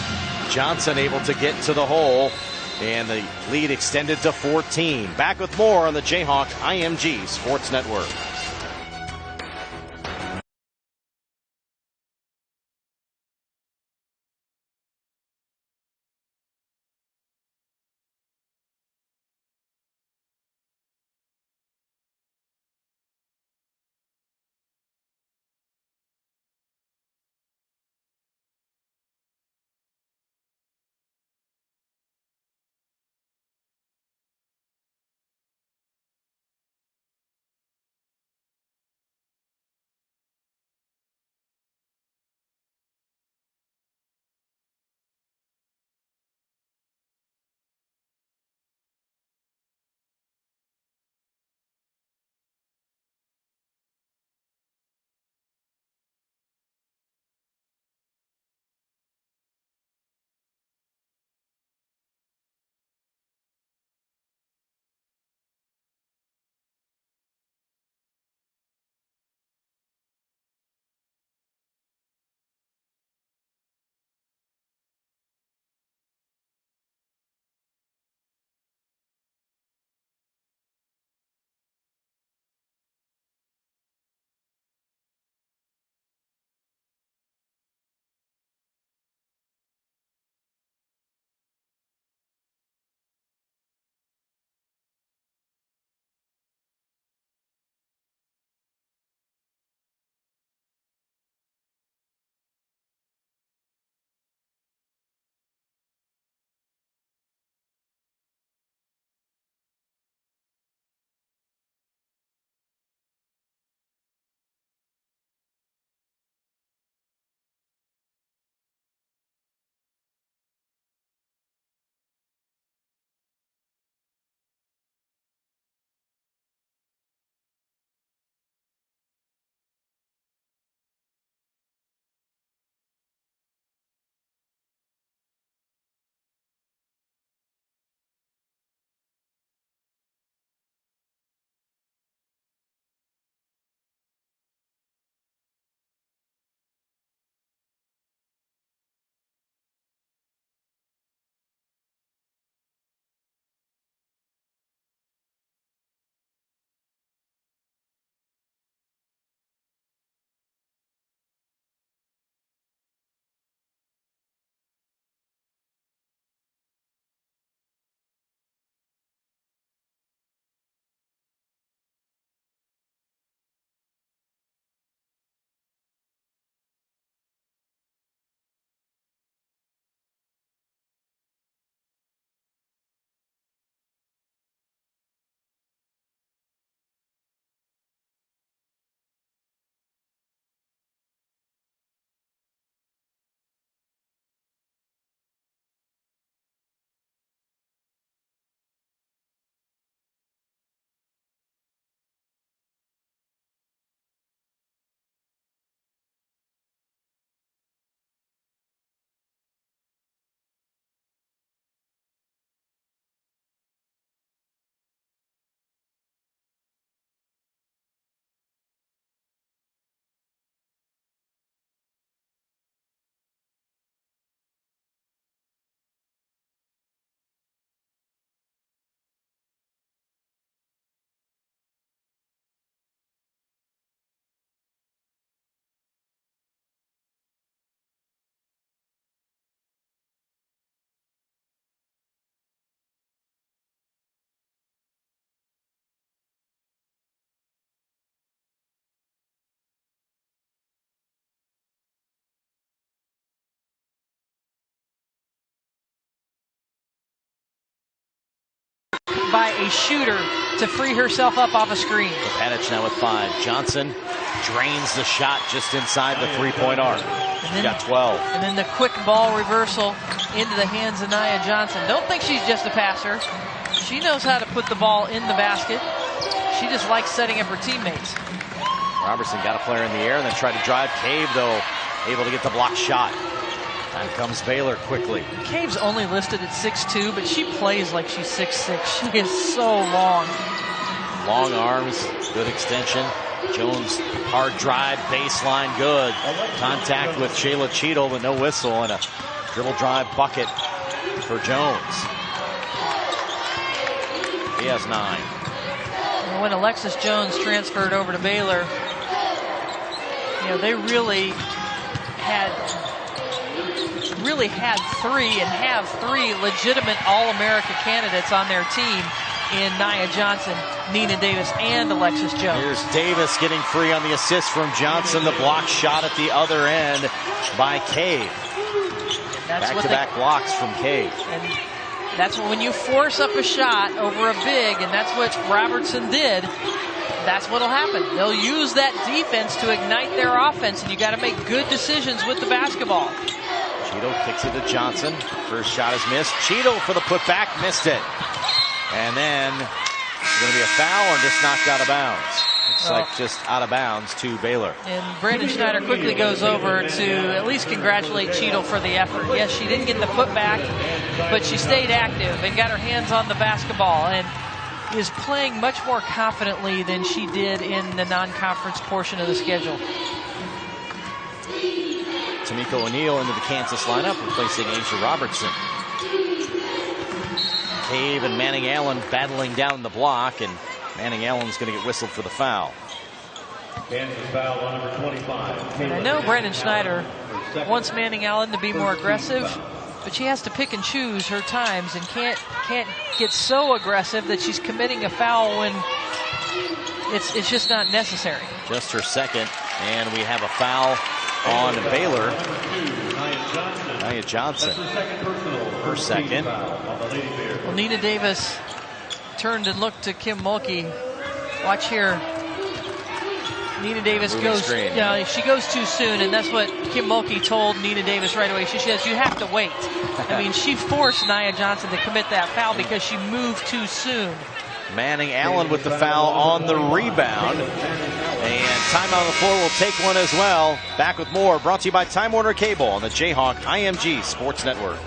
Johnson able to get to the hole. And the lead extended to 14. Back with more on the Jayhawk IMG Sports Network. by a shooter to free herself up off a screen. Padich now with 5. Johnson drains the shot just inside the three-point arc. She's got 12. And then the quick ball reversal into the hands of Nia Johnson. Don't think she's just a passer. She knows how to put the ball in the basket. She just likes setting up her teammates. Robertson got a player in the air and then tried to drive. Cave, though, able to get the block shot. And comes Baylor quickly. Cave's only listed at 6'2", but she plays like she's 6'6". She is so long. Long arms, good extension. Jones, hard drive, baseline, good. Contact with Shayla Cheadle, but no whistle, and a dribble drive bucket for Jones. He has 9. When Alexis Jones transferred over to Baylor, they really had 3 and have 3 legitimate All-America candidates on their team in Nia Johnson, Nina Davis, and Alexis Jones. Here's Davis getting free on the assist from Johnson. The block shot at the other end by Cave. Back-to-back blocks from Cave. And that's when you force up a shot over a big, and that's what Robertson did. That's what'll happen. They'll use that defense to ignite their offense, and you got to make good decisions with the basketball. Cheadle kicks it to Johnson. First shot is missed. Cheadle for the putback, missed it. And then it's going to be a foul or just knocked out of bounds. Looks like just out of bounds to Baylor. And Brandon Schneider quickly goes over to at least congratulate Cheadle for the effort. Yes, she didn't get the putback, but she stayed active and got her hands on the basketball and is playing much more confidently than she did in the non-conference portion of the schedule. Tamika O'Neal into the Kansas lineup, replacing Asia Robertson. Cave and Manning Allen battling down the block, and Manning Allen's going to get whistled for the foul. Kansas foul on number 25. And I know Brandon Schneider wants Manning Allen to be more aggressive, but she has to pick and choose her times and can't get so aggressive that she's committing a foul when it's just not necessary. Just her second, and we have a foul on Baylor. Nia Johnson, her second. Well, Nina Davis turned and looked to Kim Mulkey. Watch here. Nina Davis goes, she goes too soon, and that's what Kim Mulkey told Nina Davis right away. She says, you have to wait. I mean, she forced Nia Johnson to commit that foul because she moved too soon. Manning Allen with the foul on the rebound. And time on the floor will take one as well. Back with more, brought to you by Time Warner Cable on the Jayhawk IMG Sports Network.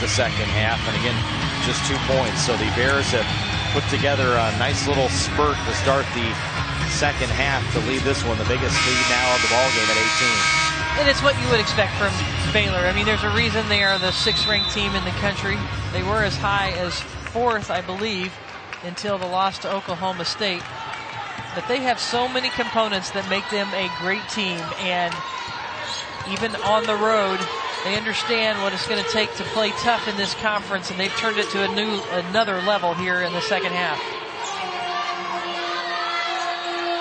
the second half, and again, just 2 points. So the Bears have put together a nice little spurt to start the second half to lead this one, the biggest lead now of the ballgame at 18. And it's what you would expect from Baylor. I mean, there's a reason they are the 6th-ranked team in the country. They were as high as 4th, I believe, until the loss to Oklahoma State. But they have so many components that make them a great team, and even on the road, they understand what it's going to take to play tough in this conference, and they've turned it to another level here in the second half.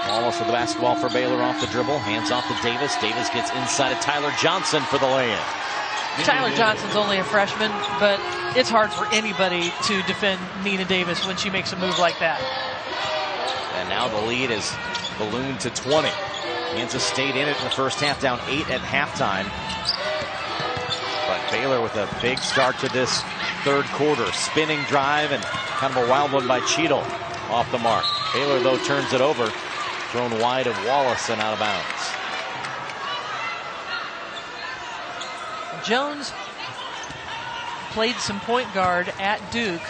Wallace with the basketball for Baylor off the dribble, hands off to Davis. Davis gets inside of Tyler Johnson for the lay-in. Tyler Johnson's only a freshman, but it's hard for anybody to defend Nina Davis when she makes a move like that. And now the lead is ballooned to 20. Kansas State in it in the first half, down 8 at halftime. But Baylor with a big start to this third quarter. Spinning drive and kind of a wild one by Cheadle off the mark. Baylor, though, turns it over. Thrown wide of Wallace and out of bounds. Jones played some point guard at Duke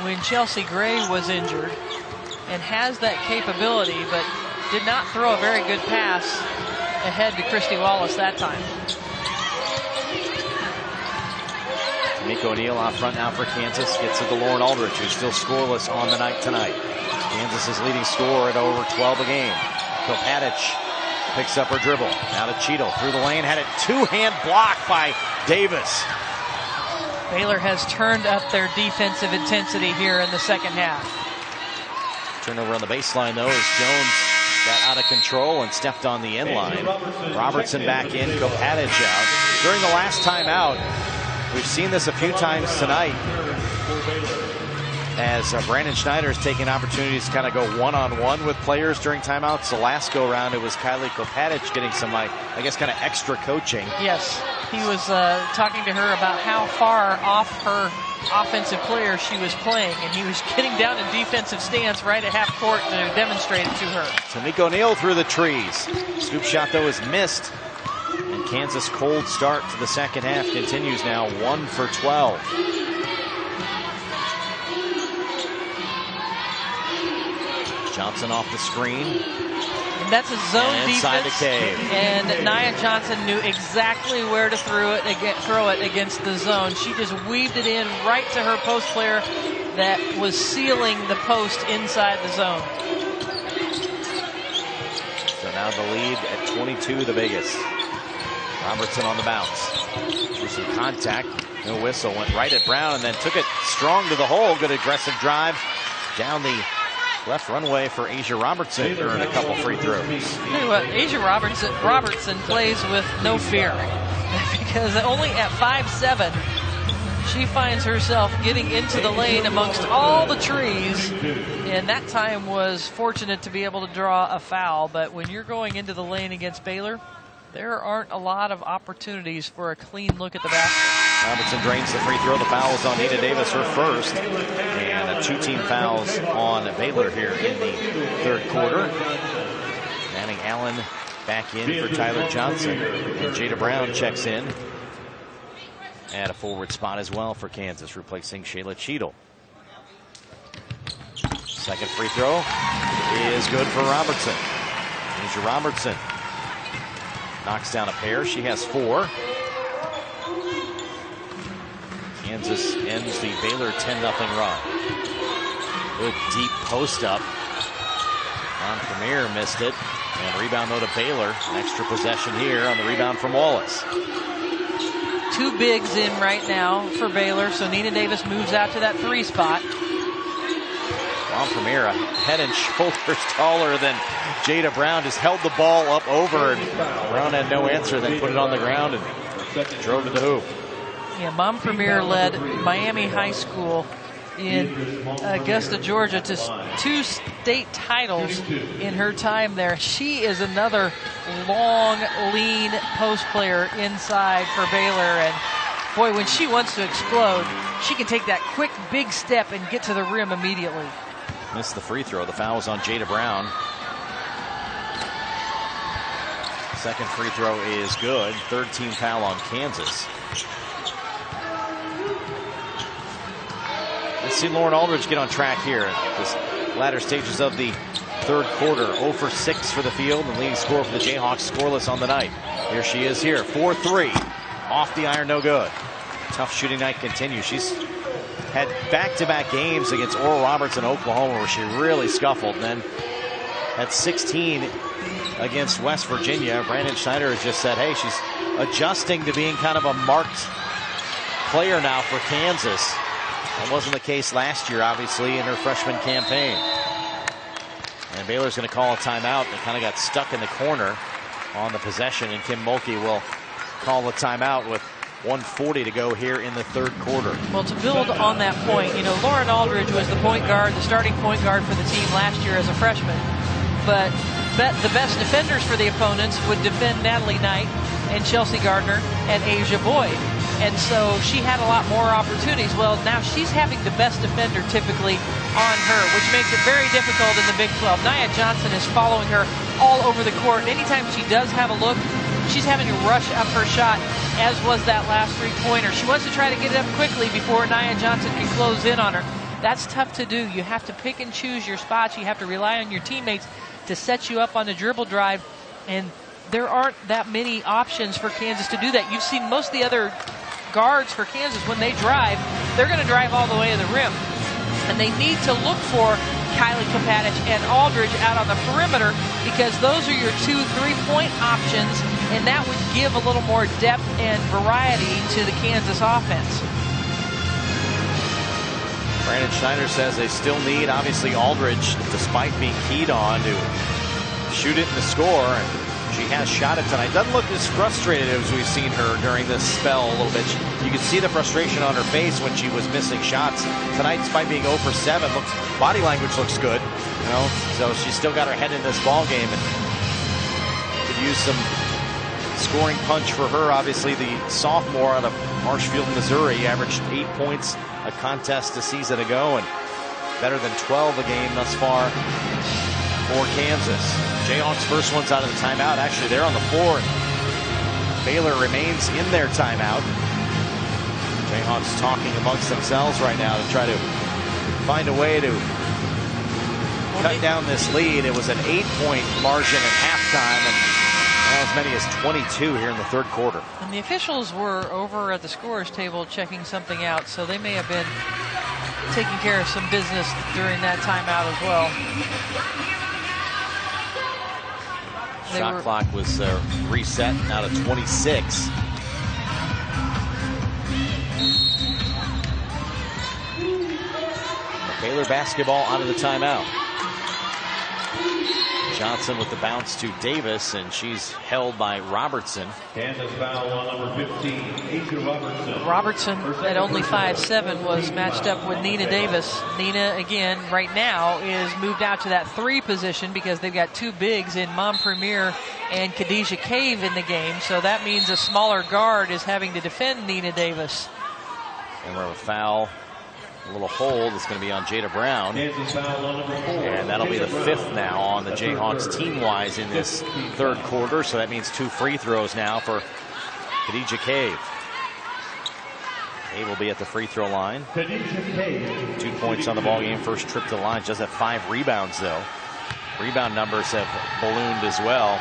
when Chelsea Gray was injured and has that capability, but did not throw a very good pass ahead to Christy Wallace that time. Nico O'Neal out front now for Kansas. Gets it to Lauren Aldridge, who's still scoreless on the night tonight. Kansas' leading scorer at over 12 a game. Kopatic picks up her dribble. Now to Cheadle through the lane. Had it two-hand block by Davis. Baylor has turned up their defensive intensity here in the second half. Turnover on the baseline, though, as Jones got out of control and stepped on the end line. Robertson back in, Kopatic out. During the last timeout, we've seen this a few times tonight, as Brandon Schneider has taken opportunities to kind of go one-on-one with players during timeouts. The last go-round, it was Kylie Kopatic getting some, I guess, kind of extra coaching. Yes, he was talking to her about how far off her offensive player she was playing, and he was getting down in defensive stance right at half court to demonstrate it to her. Tamika O'Neal through the trees. Scoop shot, though, is missed. And Kansas' cold start to the second half continues now, 1 for 12. Johnson off the screen. And that's a zone and inside defense. the cave. And Nia Johnson knew exactly where to throw it against the zone. She just weaved it in right to her post player that was sealing the post inside the zone. So now the lead at 22, the biggest. Robertson on the bounce. There's some contact. No whistle. Went right at Brown and then took it strong to the hole. Good aggressive drive down the left runway for Asia Robertson. Earned a couple free throws. Tell you what, Asia Robertson plays with no fear. Because only at 5'7", she finds herself getting into the lane amongst all the trees. And that time was fortunate to be able to draw a foul. But when you're going into the lane against Baylor, there aren't a lot of opportunities for a clean look at the basket. Robertson drains the free throw. The foul is on Nina Davis, her first. And 2-team fouls on Baylor here in the third quarter. Manning Allen back in for Tyler Johnson. And Jada Brown checks in at a forward spot as well for Kansas, replacing Shayla Cheadle. Second free throw is good for Robertson. Asia Robertson knocks down a pair. She has 4. Kansas ends the Baylor 10-0 run. Good deep post up. Premier missed it. And rebound, though, to Baylor. An extra possession here on the rebound from Wallace. 2 bigs in right now for Baylor, so Nina Davis moves out to that 3 spot. Premier, a head and shoulders taller than Jada Brown, just held the ball up over, and Brown had no answer, then put it on the ground and drove to the hoop. Yeah, Mom Premier led Miami High School in Augusta, Georgia to 2 state titles in her time there. She is another long, lean post player inside for Baylor. And boy, when she wants to explode, she can take that quick, big step and get to the rim immediately. Missed the free throw. The foul was on Jada Brown. Second free throw is good. Third team foul on Kansas. Let's see Lauren Aldridge get on track here at the latter stages of the third quarter. 0 for 6 for the field, and leading scorer for the Jayhawks, scoreless on the night. Here she is here, 4-3. Off the iron, no good. Tough shooting night continues. She's had back-to-back games against Oral Roberts in Oklahoma where she really scuffled, and then had 16 against West Virginia. Brandon Schneider has just said, hey, she's adjusting to being kind of a marked player now for Kansas. That wasn't the case last year, obviously, in her freshman campaign. And Baylor's going to call a timeout. They kind of got stuck in the corner on the possession, and Kim Mulkey will call the timeout with 1:40 to go here in the third quarter. Well, to build on that point, you know, Lauren Aldridge was the point guard, the starting point guard for the team last year as a freshman. But the best defenders for the opponents would defend Natalie Knight and Chelsea Gardner and Asia Boyd. And so she had a lot more opportunities. Well, now she's having the best defender typically on her, which makes it very difficult in the Big 12. Nia Johnson is following her all over the court. And anytime she does have a look, she's having to rush up her shot, as was that last three-pointer. She wants to try to get it up quickly before Nia Johnson can close in on her. That's tough to do. You have to pick and choose your spots. You have to rely on your teammates to set you up on the dribble drive, and there aren't that many options for Kansas to do that. You've seen most of the other guards for Kansas, when they drive, they're going to drive all the way to the rim. And they need to look for Kylie Kapatich and Aldridge out on the perimeter, because those are your 2 3-point options, and that would give a little more depth and variety to the Kansas offense. Brandon Schneider says they still need, obviously, Aldridge, despite being keyed on, to shoot it and to score. And she has shot it tonight. Doesn't look as frustrated as we've seen her during this spell a little bit. You could see the frustration on her face when she was missing shots. Tonight, despite being 0 for 7, body language looks good. You know, so she's still got her head in this ball game and could use some scoring punch for her. Obviously, the sophomore out of Marshfield, Missouri, averaged 8 points a contest a season ago and better than 12 a game thus far for Kansas. Jayhawks first one's out of the timeout. Actually, they're on the floor, and Baylor remains in their timeout. Jayhawks talking amongst themselves right now to try to find a way to cut down this lead. It was an 8-point margin at halftime, and as many as 22 here in the third quarter. And the officials were over at the scorer's table checking something out, so they may have been taking care of some business during that timeout as well. Shot clock was reset now to 26. Baylor basketball out of the timeout. Johnson with the bounce to Davis, and she's held by Robertson. Kansas foul on number 15, Asia Robertson. Robertson, at only 5'7", was matched up with Nina Davis. Nina, again, right now is moved out to that 3 position because they've got 2 bigs in Mom Premier and Khadijah Cave in the game. So that means a smaller guard is having to defend Nina Davis. And we have a foul. A little hold is going to be on Jada Brown. And that'll be the 5th now on the Jayhawks team-wise in this third quarter. So that means 2 free throws now for Khadijah Cave. Cave will be at the free throw line. 2 points on the ball game. First trip to the line. Just have 5 rebounds, though. Rebound numbers have ballooned as well.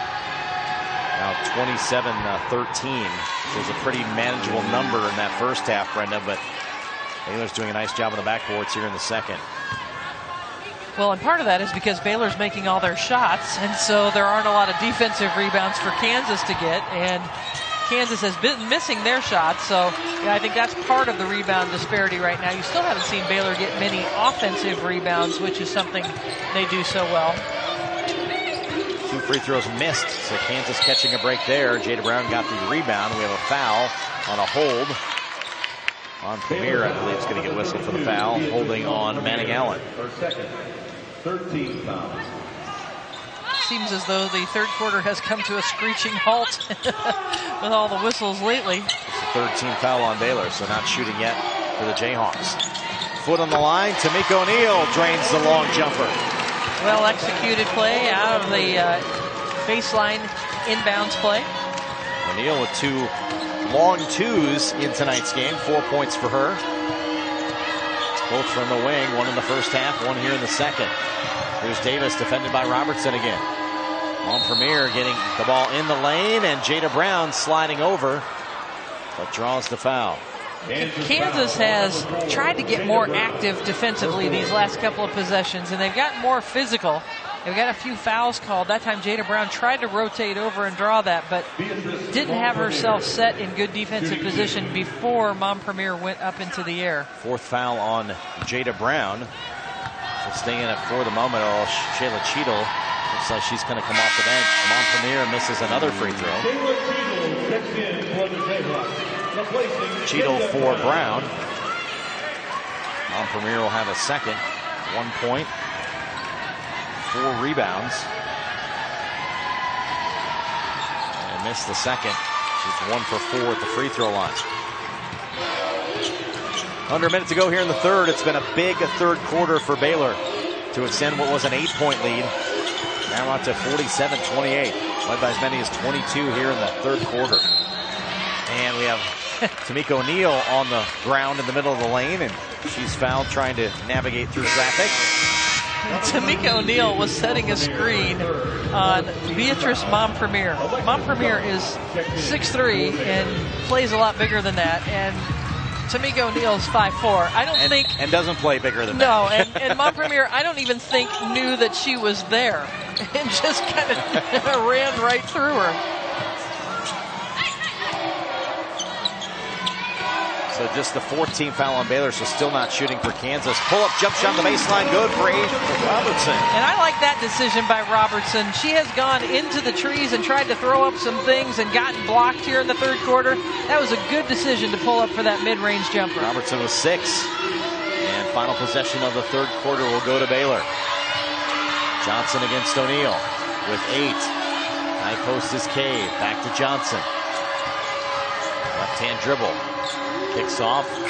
Now 27-13. So it's a pretty manageable number in that first half, Brenda, but Baylor's doing a nice job on the backboards here in the second. Well, and part of that is because Baylor's making all their shots, and so there aren't a lot of defensive rebounds for Kansas to get, and Kansas has been missing their shots, so yeah, I think that's part of the rebound disparity right now. You still haven't seen Baylor get many offensive rebounds, which is something they do so well. 2 free throws missed, so Kansas catching a break there. Jada Brown got the rebound. We have a foul on a hold on Premier. I believe is going to get whistled for the foul. Holding on Manning Allen. 13 fouls. Seems as though the third quarter has come to a screeching halt with all the whistles lately. It's the 13th team foul on Baylor, so not shooting yet for the Jayhawks. Foot on the line. Tamika O'Neal drains the long jumper. Well executed play out of the baseline inbounds play. O'Neal with 2 long twos in tonight's game. 4 points for her. both from the wing, one in the first half, one here in the second. Here's Davis, defended by Robertson again. Montpremier getting the ball in the lane, and Jada Brown sliding over, but draws the foul. Kansas has tried to get more active defensively these last couple of possessions, and they've gotten more physical. They've got a few fouls called. That time Jada Brown tried to rotate over and draw that, but didn't have herself set in good defensive position before Montpremier went up into the air. Fourth foul on Jada Brown. So staying in it for the moment. Oh, Shayla Cheadle looks like she's going to come off the bench. Montpremier misses another free throw. Cheadle for Brown. Montpremier will have a second. 1 point. 4 rebounds. And missed the second. She's 1 for 4 at the free throw line. Under a minute to go here in the third. It's been a big third quarter for Baylor to extend what was an 8-point lead. Now on to 47-28. Led by as many as 22 here in the third quarter. And we have Tamika O'Neal on the ground in the middle of the lane, and she's fouled trying to navigate through traffic. Tamika O'Neal was setting a screen on Beatrice Montpremier. Montpremier is 6'3" and plays a lot bigger than that, and Tamika O'Neal is 5'4". I don't think... And doesn't play bigger than that. No, and Montpremier, I don't even think knew that she was there, and just kind of ran right through her. So just the 14th foul on Baylor, so still not shooting for Kansas. Pull-up jump shot on the baseline, good for Robertson. And I like that decision by Robertson. She has gone into the trees and tried to throw up some things and gotten blocked here in the third quarter. That was a good decision to pull up for that mid-range jumper. Robertson with 6. And final possession of the third quarter will go to Baylor. Johnson against O'Neal with 8. High post is Cave, back to Johnson. Left-hand dribble. Kicks off for 3.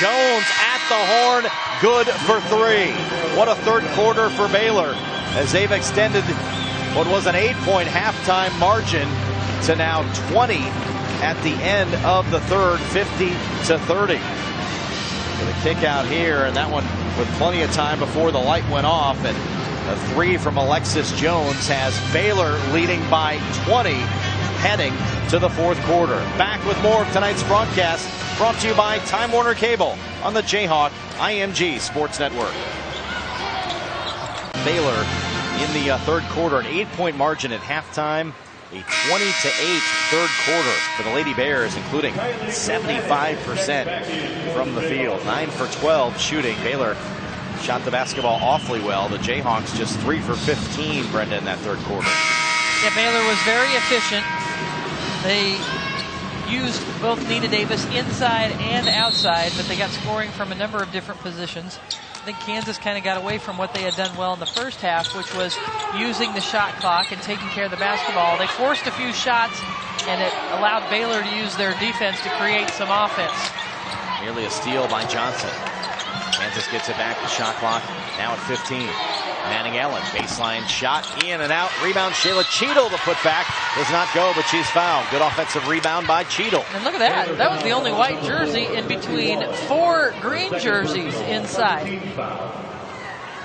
Jones at the horn. Good for 3. What a third quarter for Baylor as they've extended what was an 8-point halftime margin to now 20 at the end of the third, 50-30. With a kick out here, and that one with plenty of time before the light went off. And a 3 from Alexis Jones has Baylor leading by 20 heading to the fourth quarter. Back with more of tonight's broadcast, brought to you by Time Warner Cable on the Jayhawk IMG Sports Network. Baylor in the third quarter, an 8-point margin at halftime, a 20-8 third quarter for the Lady Bears, including 75% from the field. 9 for 12 shooting. Baylor shot the basketball awfully well. The Jayhawks just 3 for 15, Brenda, in that third quarter. Yeah, Baylor was very efficient. They used both Nina Davis inside and outside, but they got scoring from a number of different positions. I think Kansas kind of got away from what they had done well in the first half, which was using the shot clock and taking care of the basketball. They forced a few shots, and it allowed Baylor to use their defense to create some offense. Nearly a steal by Johnson. Kansas gets it back. The shot clock now at 15. Manning Allen, baseline shot, in and out. Rebound, Shayla Cheadle, the putback does not go, but she's fouled. Good offensive rebound by Cheadle. And look at that. That was the only white jersey in between 4 green jerseys inside.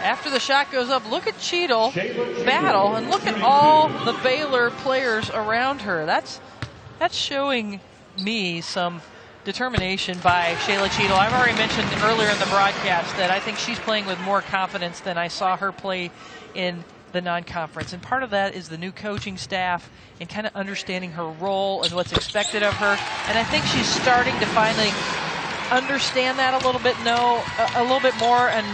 After the shot goes up, look at Cheadle battle, and look at all the Baylor players around her. That's showing me some determination by Shayla Cheadle. I've already mentioned earlier in the broadcast that I think she's playing with more confidence than I saw her play in the non-conference. And part of that is the new coaching staff and kind of understanding her role and what's expected of her. And I think she's starting to finally understand that a little bit, know a little bit more, and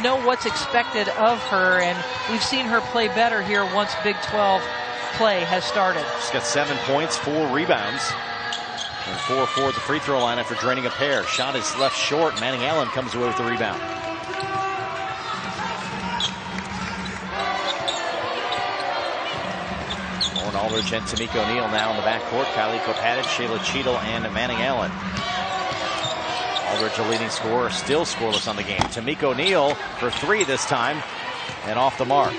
know what's expected of her. And we've seen her play better here once Big 12 play has started. She's got 7 points, 4 rebounds. And 4-4 at the free throw line after draining a pair. Shot is left short. Manning Allen comes away with the rebound. Lauren Aldridge and Tamika O'Neal now in the backcourt. Kylie Kopatic, Shayla Cheadle, and Manning Allen. Aldridge, the leading scorer, still scoreless on the game. Tamika O'Neal for 3 this time, and off the mark.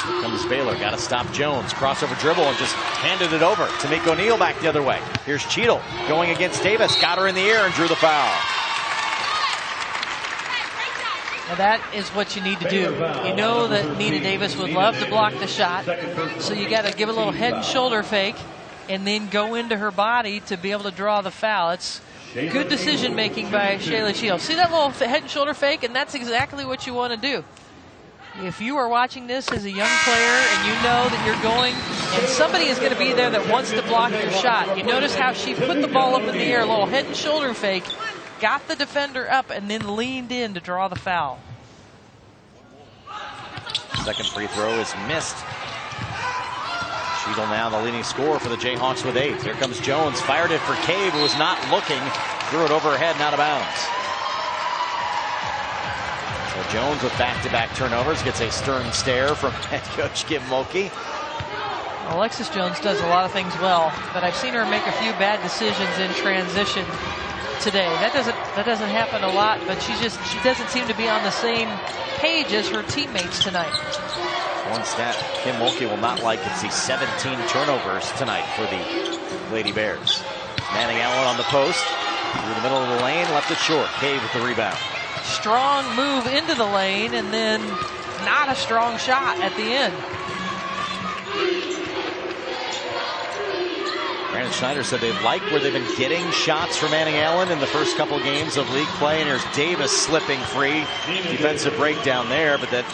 Here comes Baylor, got to stop Jones. Crossover dribble and just handed it over. Tamika O'Neal back the other way. Here's Cheadle going against Davis. Got her in the air and drew the foul. Now that is what you need to do. You know that Nina Davis would love to block the shot, so you got to give a little head and shoulder fake and then go into her body to be able to draw the foul. It's good decision making by Shayla Cheadle. See that little head and shoulder fake, and that's exactly what you want to do. If you are watching this as a young player and you know that you're going and somebody is going to be there that wants to block your shot, you notice how she put the ball up in the air, a little head and shoulder fake, got the defender up, and then leaned in to draw the foul. Second free throw is missed. Cheadle now the leading scorer for the Jayhawks with 8. Here comes Jones, fired it for Cave, who was not looking, threw it over her head and out of bounds. So Jones with back-to-back turnovers gets a stern stare from head coach Kim Mulkey. Alexis Jones does a lot of things well, but I've seen her make a few bad decisions in transition today. That doesn't happen a lot, but she doesn't seem to be on the same page as her teammates tonight. One stat Kim Mulkey will not like is the 17 turnovers tonight for the Lady Bears. Manning Allen on the post, through the middle of the lane, left it short. Cave with the rebound. Strong move into the lane and then not a strong shot at the end. Brandon Schneider said they like where they've been getting shots from Manning Allen in the first couple games of league play, and there's Davis slipping free. Defensive breakdown there, but that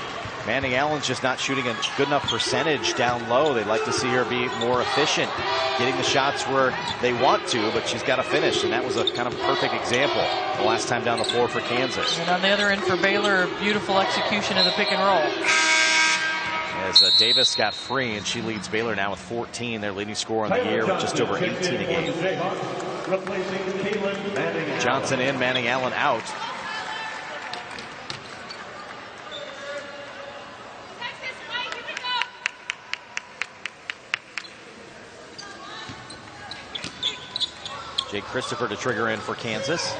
Manning Allen's just not shooting a good enough percentage down low. They'd like to see her be more efficient, getting the shots where they want to, but she's got to finish, and that was a kind of perfect example the last time down the floor for Kansas. And on the other end for Baylor, beautiful execution of the pick and roll. As Davis got free, and she leads Baylor now with 14, their leading scorer in the year with just over 18 a game. Johnson in, Manning Allen out. Jake Christopher to trigger in for Kansas.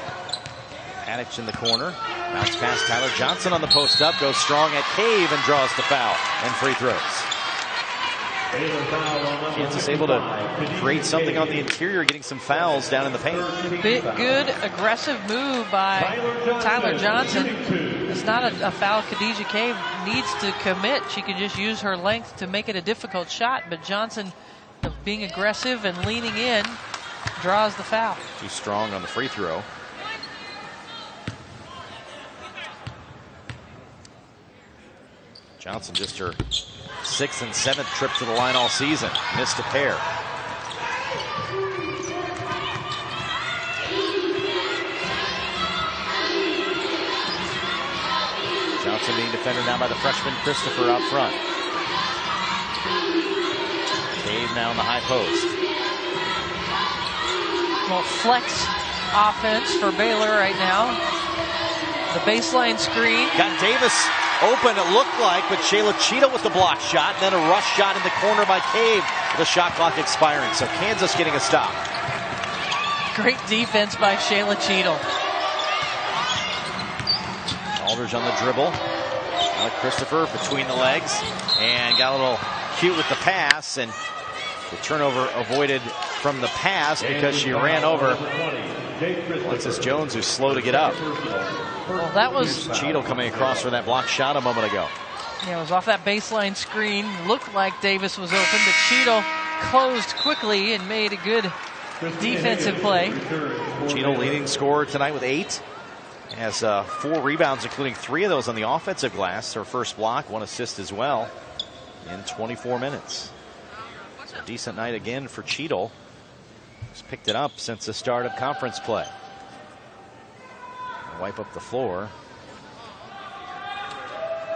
Addicks in the corner. Bounce pass Tyler Johnson on the post up. Goes strong at Cave and draws the foul. And free throws. Kansas able to create something on the interior, getting some fouls down in the paint. Good aggressive move by Tyler Johnson. It's not a foul Khadijah Cave needs to commit. She can just use her length to make it a difficult shot. But Johnson, being aggressive and leaning in, draws the foul. Too strong on the free throw. Johnson just her 6th and 7th trip to the line all season. Missed a pair. Johnson being defended now by the freshman Christopher out front. Cave now in the high post. Well, flex offense for Baylor right now. The baseline screen. Got Davis open, it looked like, but Shayla Cheadle with the block shot, and then a rush shot in the corner by Cave, with the shot clock expiring. So Kansas getting a stop. Great defense by Shayla Cheadle. Aldridge on the dribble. Now Christopher between the legs, and got a little cute with the pass, and the turnover avoided from the pass because she ran over Alexis Jones, who's slow to get up. Well, that was Cheadle coming across for that block shot a moment ago. Yeah, it was off that baseline screen. Looked like Davis was open, but Cheadle closed quickly and made a good defensive play. Cheadle leading scorer tonight with 8. Has 4 rebounds, including 3 of those on the offensive glass. Her first block, 1 assist as well in 24 minutes. So a decent night again for Cheadle. He's picked it up since the start of conference play. Wipe up the floor.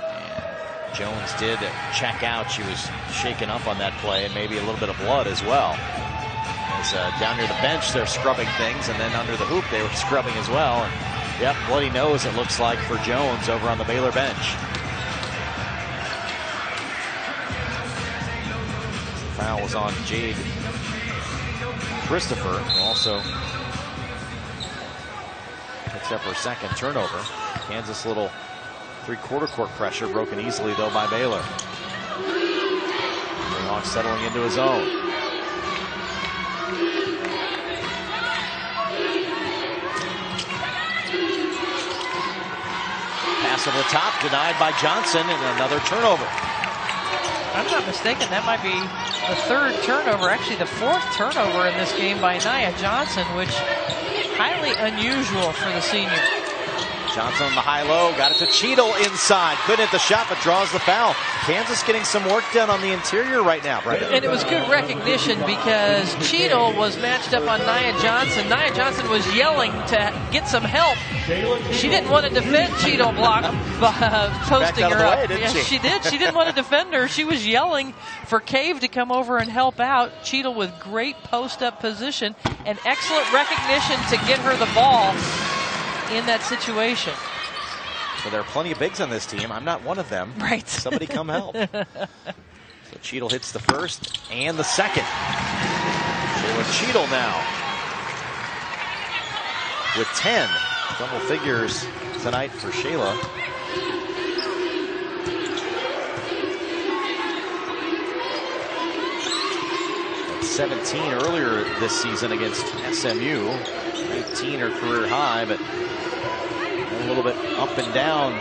And Jones did check out. She was shaken up on that play, and maybe a little bit of blood as well. As down near the bench, they're scrubbing things, and then under the hoop, they were scrubbing as well. And, yep, bloody nose, it looks like, for Jones over on the Baylor bench. Foul was on Jade Christopher, who also picks up her second turnover. Kansas little three-quarter court pressure, broken easily though by Baylor. Jayhawks settling into his own. pass over the top, denied by Johnson, and another turnover. I'm not mistaken, that might be the third turnover, actually the fourth turnover in this game by Nia Johnson, which highly unusual for the senior. Johnson on the high-low, got it to Cheadle inside. Couldn't hit the shot, but draws the foul. Kansas getting some work done on the interior right now, Brendan. And it was good recognition because Cheadle was matched up on Nia Johnson. Nia Johnson was yelling to get some help. She didn't want to defend Cheadle posting her up. Yes, she did. She didn't want to defend her. She was yelling for Cave to come over and help out. Cheadle with great post-up position and excellent recognition to get her the ball in that situation. So there are plenty of bigs on this team. I'm not one of them. Right. Somebody come help. So Cheadle hits the first and the second. Shayla Cheadle now with 10 double figures tonight for Shayla. At 17 earlier this season against SMU. 18 her career high, but a little bit up and down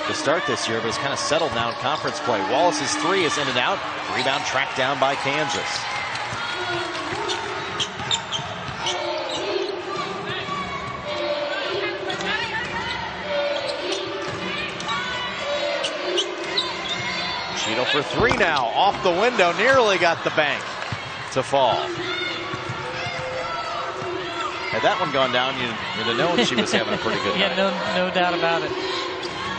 to start this year, but it's kind of settled now in conference play. Wallace's three is in and out. Rebound tracked down by Kansas. Cheadle for three now. Off the window. Nearly got the bank to fall. Had that one gone down, you'd have known she was having a pretty good night. Yeah, no doubt about it.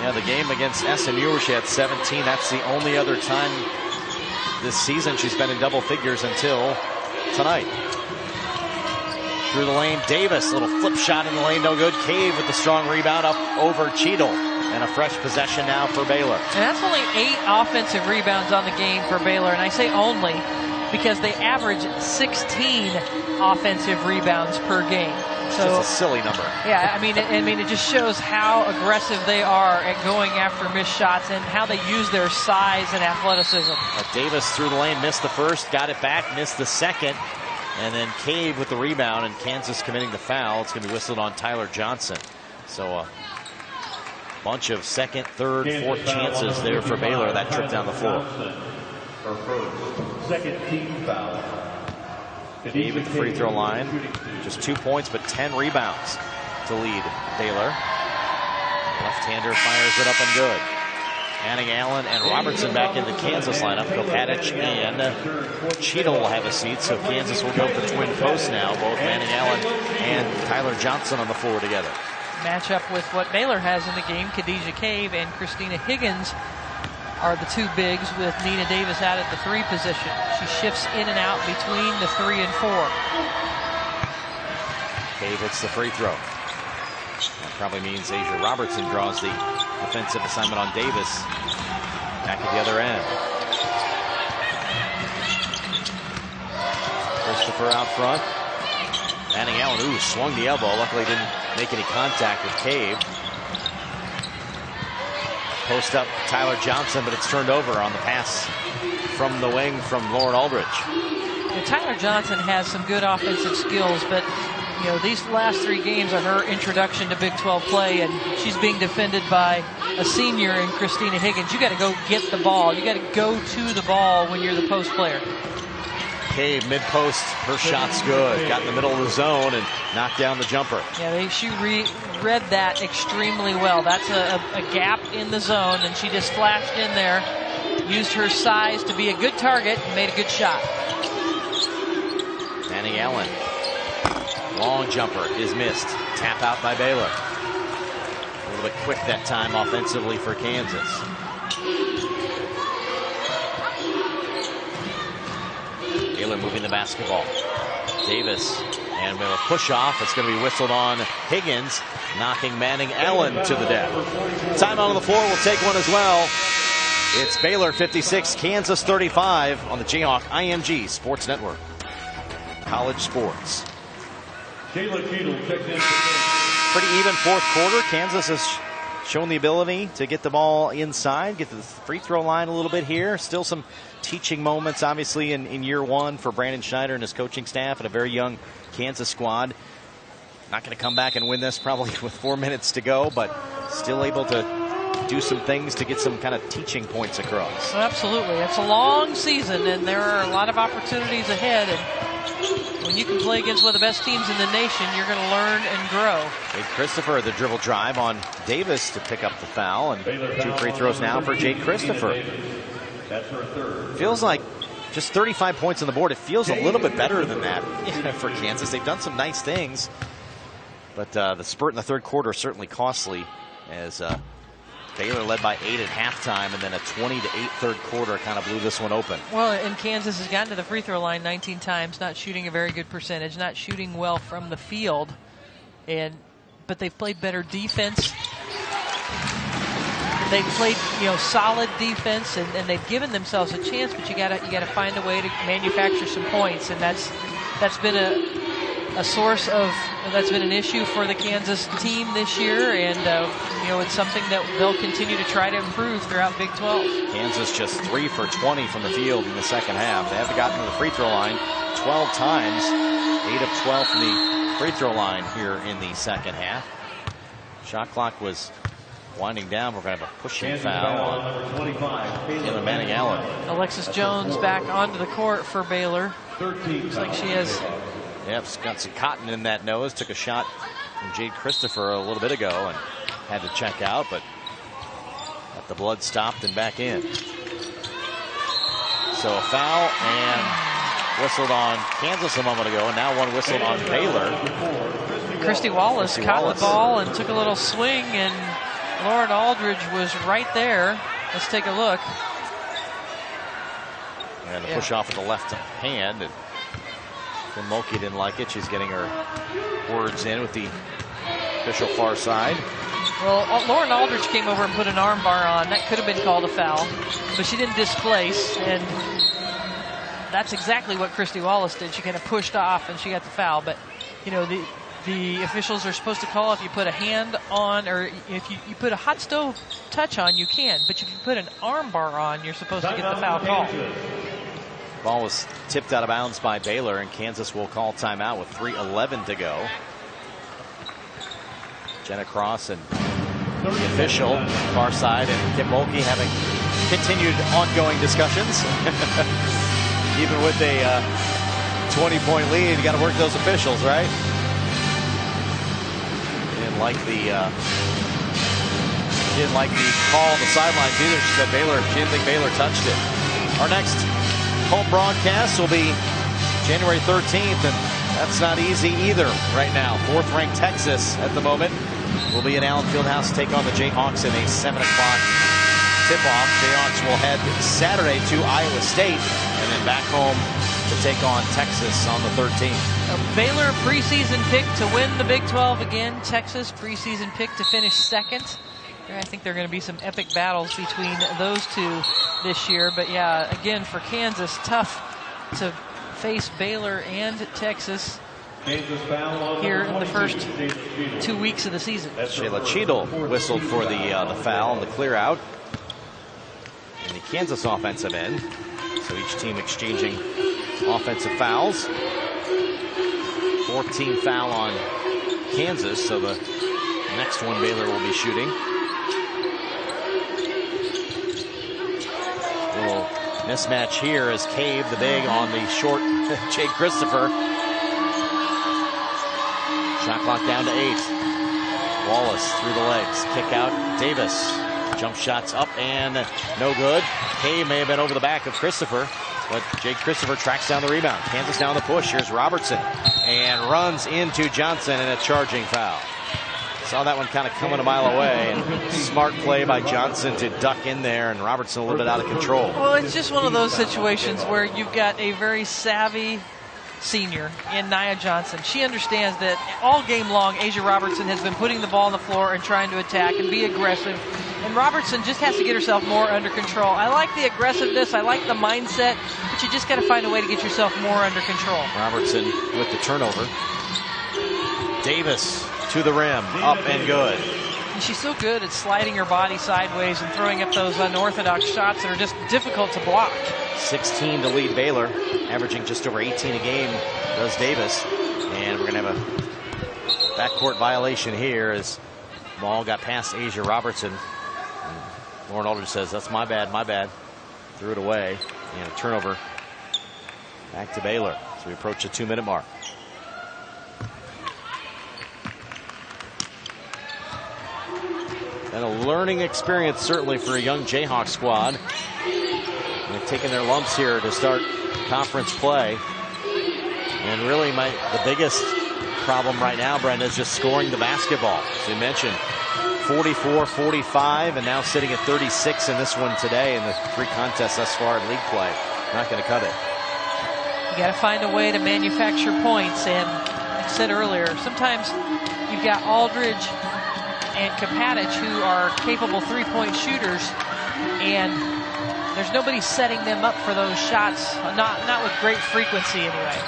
Yeah, the game against SMU where she had 17, that's the only other time this season she's been in double figures until tonight. Through the lane, Davis, little flip shot in the lane, no good. Cave with the strong rebound up over Cheadle. And a fresh possession now for Baylor. And that's only 8 offensive rebounds on the game for Baylor, and I say only because they average 16 offensive rebounds per game. So just a silly number. Yeah, I mean, it just shows how aggressive they are at going after missed shots and how they use their size and athleticism. Davis through the lane, missed the first, got it back, missed the second, and then Cave with the rebound, and Kansas committing the foul. It's going to be whistled on Tyler Johnson. So a bunch of second, third, fourth chances there for Baylor that trip down the floor. Second team foul. Cave at the free throw line. Just 2 points, but 10 rebounds to lead Baylor. Left-hander fires it up and good. Manning, Allen, and Robertson back in the Kansas lineup. Kopatich and Cheadle will have a seat, so Kansas will go for twin posts now. Both Manning, Allen, and Tyler Johnson on the floor together. Match up with what Baylor has in the game. Khadijah Cave and Christina Higgins are the two bigs with Nina Davis out at the 3 position. She shifts in and out between the 3 and 4. Cave hits the free throw. That probably means Asia Robertson draws the defensive assignment on Davis. Back at the other end. Christopher out front. Manning Allen, ooh, swung the elbow. Luckily didn't make any contact with Cave. Post up Tyler Johnson, but it's turned over on the pass from the wing from Lauren Aldridge. Tyler Johnson has some good offensive skills, but you know, these last 3 games are her introduction to Big 12 play, and she's being defended by a senior in Christina Higgins. You got to go get the ball. You got to go to the ball when you're the post player. Cave mid-post, her shot's good. Got in the middle of the zone and knocked down the jumper. Yeah, she read that extremely well. That's a gap in the zone, and she just flashed in there, used her size to be a good target, and made a good shot. Manning Allen. Long jumper is missed. Tap out by Baylor. A little bit quick that time offensively for Kansas. Baylor moving the basketball. Davis, and with a push off, it's going to be whistled on Higgins, knocking Manning Allen to the deck. Timeout on the floor, we'll take one as well. It's Baylor 56, Kansas 35 on the Jayhawk IMG Sports Network. College sports. Pretty even fourth quarter. Kansas has shown the ability to get the ball inside, get to the free throw line a little bit here. Still some teaching moments, obviously, in year one for Brandon Schneider and his coaching staff and a very young Kansas squad. Not going to come back and win this probably with 4 minutes to go, but still able to do some things to get some kind of teaching points across. Absolutely. It's a long season, and there are a lot of opportunities ahead. And when you can play against one of the best teams in the nation, you're going to learn and grow. Jade Christopher, the dribble drive on Davis to pick up the foul, and 2 free throws now for Jade Christopher. That's her third. Feels like just 35 points on the board. It feels a little bit better than that for Kansas. They've done some nice things, but the spurt in the third quarter is certainly costly, as Baylor led by 8 at halftime, and then a 20-8 third quarter kind of blew this one open. Well, and Kansas has gotten to the free throw line 19 times, not shooting a very good percentage, not shooting well from the field, but they've played better defense. They've played, solid defense, and they've given themselves a chance. But you gotta find a way to manufacture some points, and that's been that's been an issue for the Kansas team this year, and it's something that they'll continue to try to improve throughout Big 12. Kansas just 3 for 20 from the field in the second half. They haven't gotten to the free throw line 12 times, 8 of 12 from the free throw line here in the second half. Shot clock was winding down. We're going to have a pushing foul on Taylor Manning-Allen. Alexis Jones back onto the court for Baylor. Looks like she has. Yep, got some cotton in that nose. Took a shot from Jade Christopher a little bit ago and had to check out, but got the blood stopped and back in. So a foul and whistled on Kansas a moment ago, and now one whistled on Baylor. Christy Wallace caught the ball and took a little swing, and Lauren Aldridge was right there. Let's take a look. And the push off with the left hand, and Kim Mulkey didn't like it. She's getting her words in with the official far side. Well, Lauren Aldridge came over and put an arm bar on. That could have been called a foul, but she didn't displace, and that's exactly what Christy Wallace did. She kind of pushed off, and she got the foul. But, the officials are supposed to call if you put a hand on, or if you put a hot stove touch on, you can. But if you put an arm bar on, you're supposed to get the foul call. Ball was tipped out of bounds by Baylor, and Kansas will call timeout with 3:11 to go. Jenna Cross and the official, far side, and Kim Mulkey having continued ongoing discussions. Even with a 20-point lead, you got to work those officials, right? Didn't like the call on the sidelines either. She said she didn't think Baylor touched it. Our next home broadcast will be January 13th, and that's not easy either right now. 4th-ranked Texas at the moment will be in Allen Fieldhouse to take on the Jayhawks in a 7 o'clock tip-off. Jayhawks will head Saturday to Iowa State and then back home to take on Texas on the 13th. Baylor preseason pick to win the Big 12 again. Texas preseason pick to finish second. I think there are going to be some epic battles between those two this year. But yeah, again, for Kansas, tough to face Baylor and Texas here in the first 2 weeks of the season. Shayla Cheadle whistled for the foul and the clear out in the Kansas offensive end. So each team exchanging offensive fouls. 14th foul on Kansas, so the next one Baylor will be shooting. A little mismatch here as Cave, the big, on the short Jade Christopher. Shot clock down to 8. Wallace through the legs. Kick out. Davis. Jump shots up and no good. Cave may have been over the back of Christopher, but Jade Christopher tracks down the rebound. Kansas down the push. Here's Robertson and runs into Johnson in a charging foul. Saw that one kind of coming a mile away, and smart play by Johnson to duck in there, and Robertson a little bit out of control. Well, it's just one of those situations where you've got a very savvy senior in Nia Johnson. She understands that all game long, Asia Robertson has been putting the ball on the floor and trying to attack and be aggressive. And Robertson just has to get herself more under control. I like the aggressiveness. I like the mindset. But you just got to find a way to get yourself more under control. Robertson with the turnover. Davis to the rim. Up and good. And she's so good at sliding her body sideways and throwing up those unorthodox shots that are just difficult to block. 16 to lead Baylor, averaging just over 18 a game, does Davis. And we're going to have a backcourt violation here as ball got past Asia Robertson. Lauren Aldridge says, that's my bad, my bad. Threw it away. And a turnover back to Baylor. So we approach the 2-minute mark. And a learning experience certainly for a young Jayhawk squad. They've taken their lumps here to start conference play. And really the biggest problem right now, Brenda, is just scoring the basketball. As you mentioned, 44-45, and now sitting at 36 in this one today in the 3 contests thus far in league play. Not going to cut it. You got to find a way to manufacture points. And like I said earlier, sometimes you've got Aldridge and Kapatic who are capable 3-point shooters, and there's nobody setting them up for those shots, not with great frequency anyway.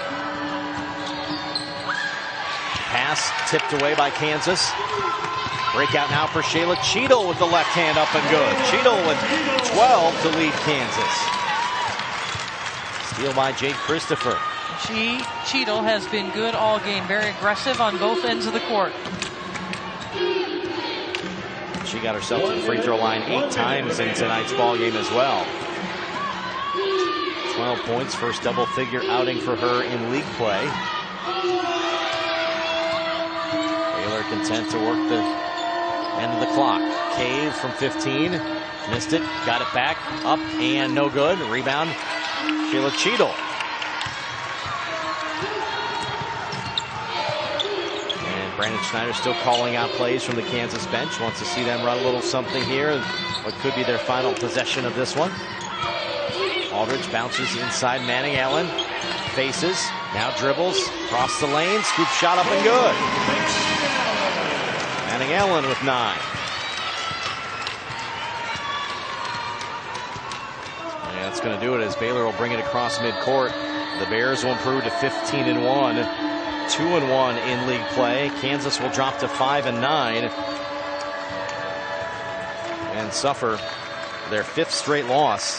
Pass tipped away by Kansas. Breakout now for Shayla Cheadle with the left hand up and good. Cheadle with 12 to lead Kansas. Steal by Jade Christopher. Cheadle has been good all game, very aggressive on both ends of the court. She got herself to the free throw line 8 times in tonight's ball game as well. 12 points, first double-figure outing for her in league play. Baylor content to work the end of the clock. Cave from 15, missed it, got it back, up and no good. Rebound, Shayla Cheadle. Brandon Schneider still calling out plays from the Kansas bench. Wants to see them run a little something here. What could be their final possession of this one. Aldridge bounces inside Manning Allen. Faces. Now dribbles. Across the lane. Scoop shot up and good. Manning Allen with 9. And that's going to do it as Baylor will bring it across midcourt. The Bears will improve to 15-1. 2-1 in league play. Kansas will drop to 5-9 and suffer their 5th straight loss.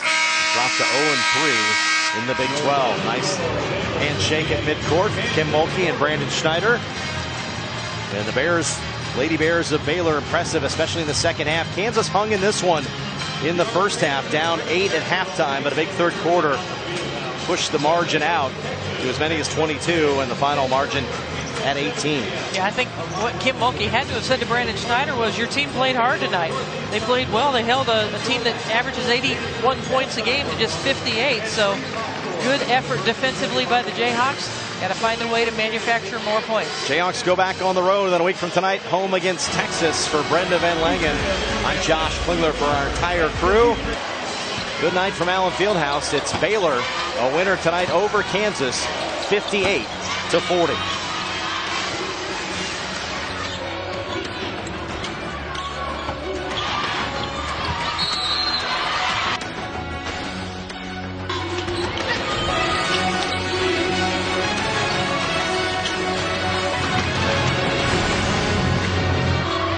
Drop to 0-3 in the Big 12. Nice handshake at midcourt. Kim Mulkey and Brandon Schneider. And the Bears, Lady Bears of Baylor, impressive, especially in the second half. Kansas hung in this one in the first half, down 8 at halftime, but a big third quarter pushed the margin out to as many as 22, and the final margin at 18. Yeah, I think what Kim Mulkey had to have said to Brandon Schneider was, your team played hard tonight. They played well. They held a team that averages 81 points a game to just 58. So good effort defensively by the Jayhawks. Got to find a way to manufacture more points. Jayhawks go back on the road then a week from tonight, home against Texas. For Brenda Van Langen, I'm Josh Klingler for our entire crew. Good night from Allen Fieldhouse. It's Baylor, a winner tonight over Kansas, 58-40.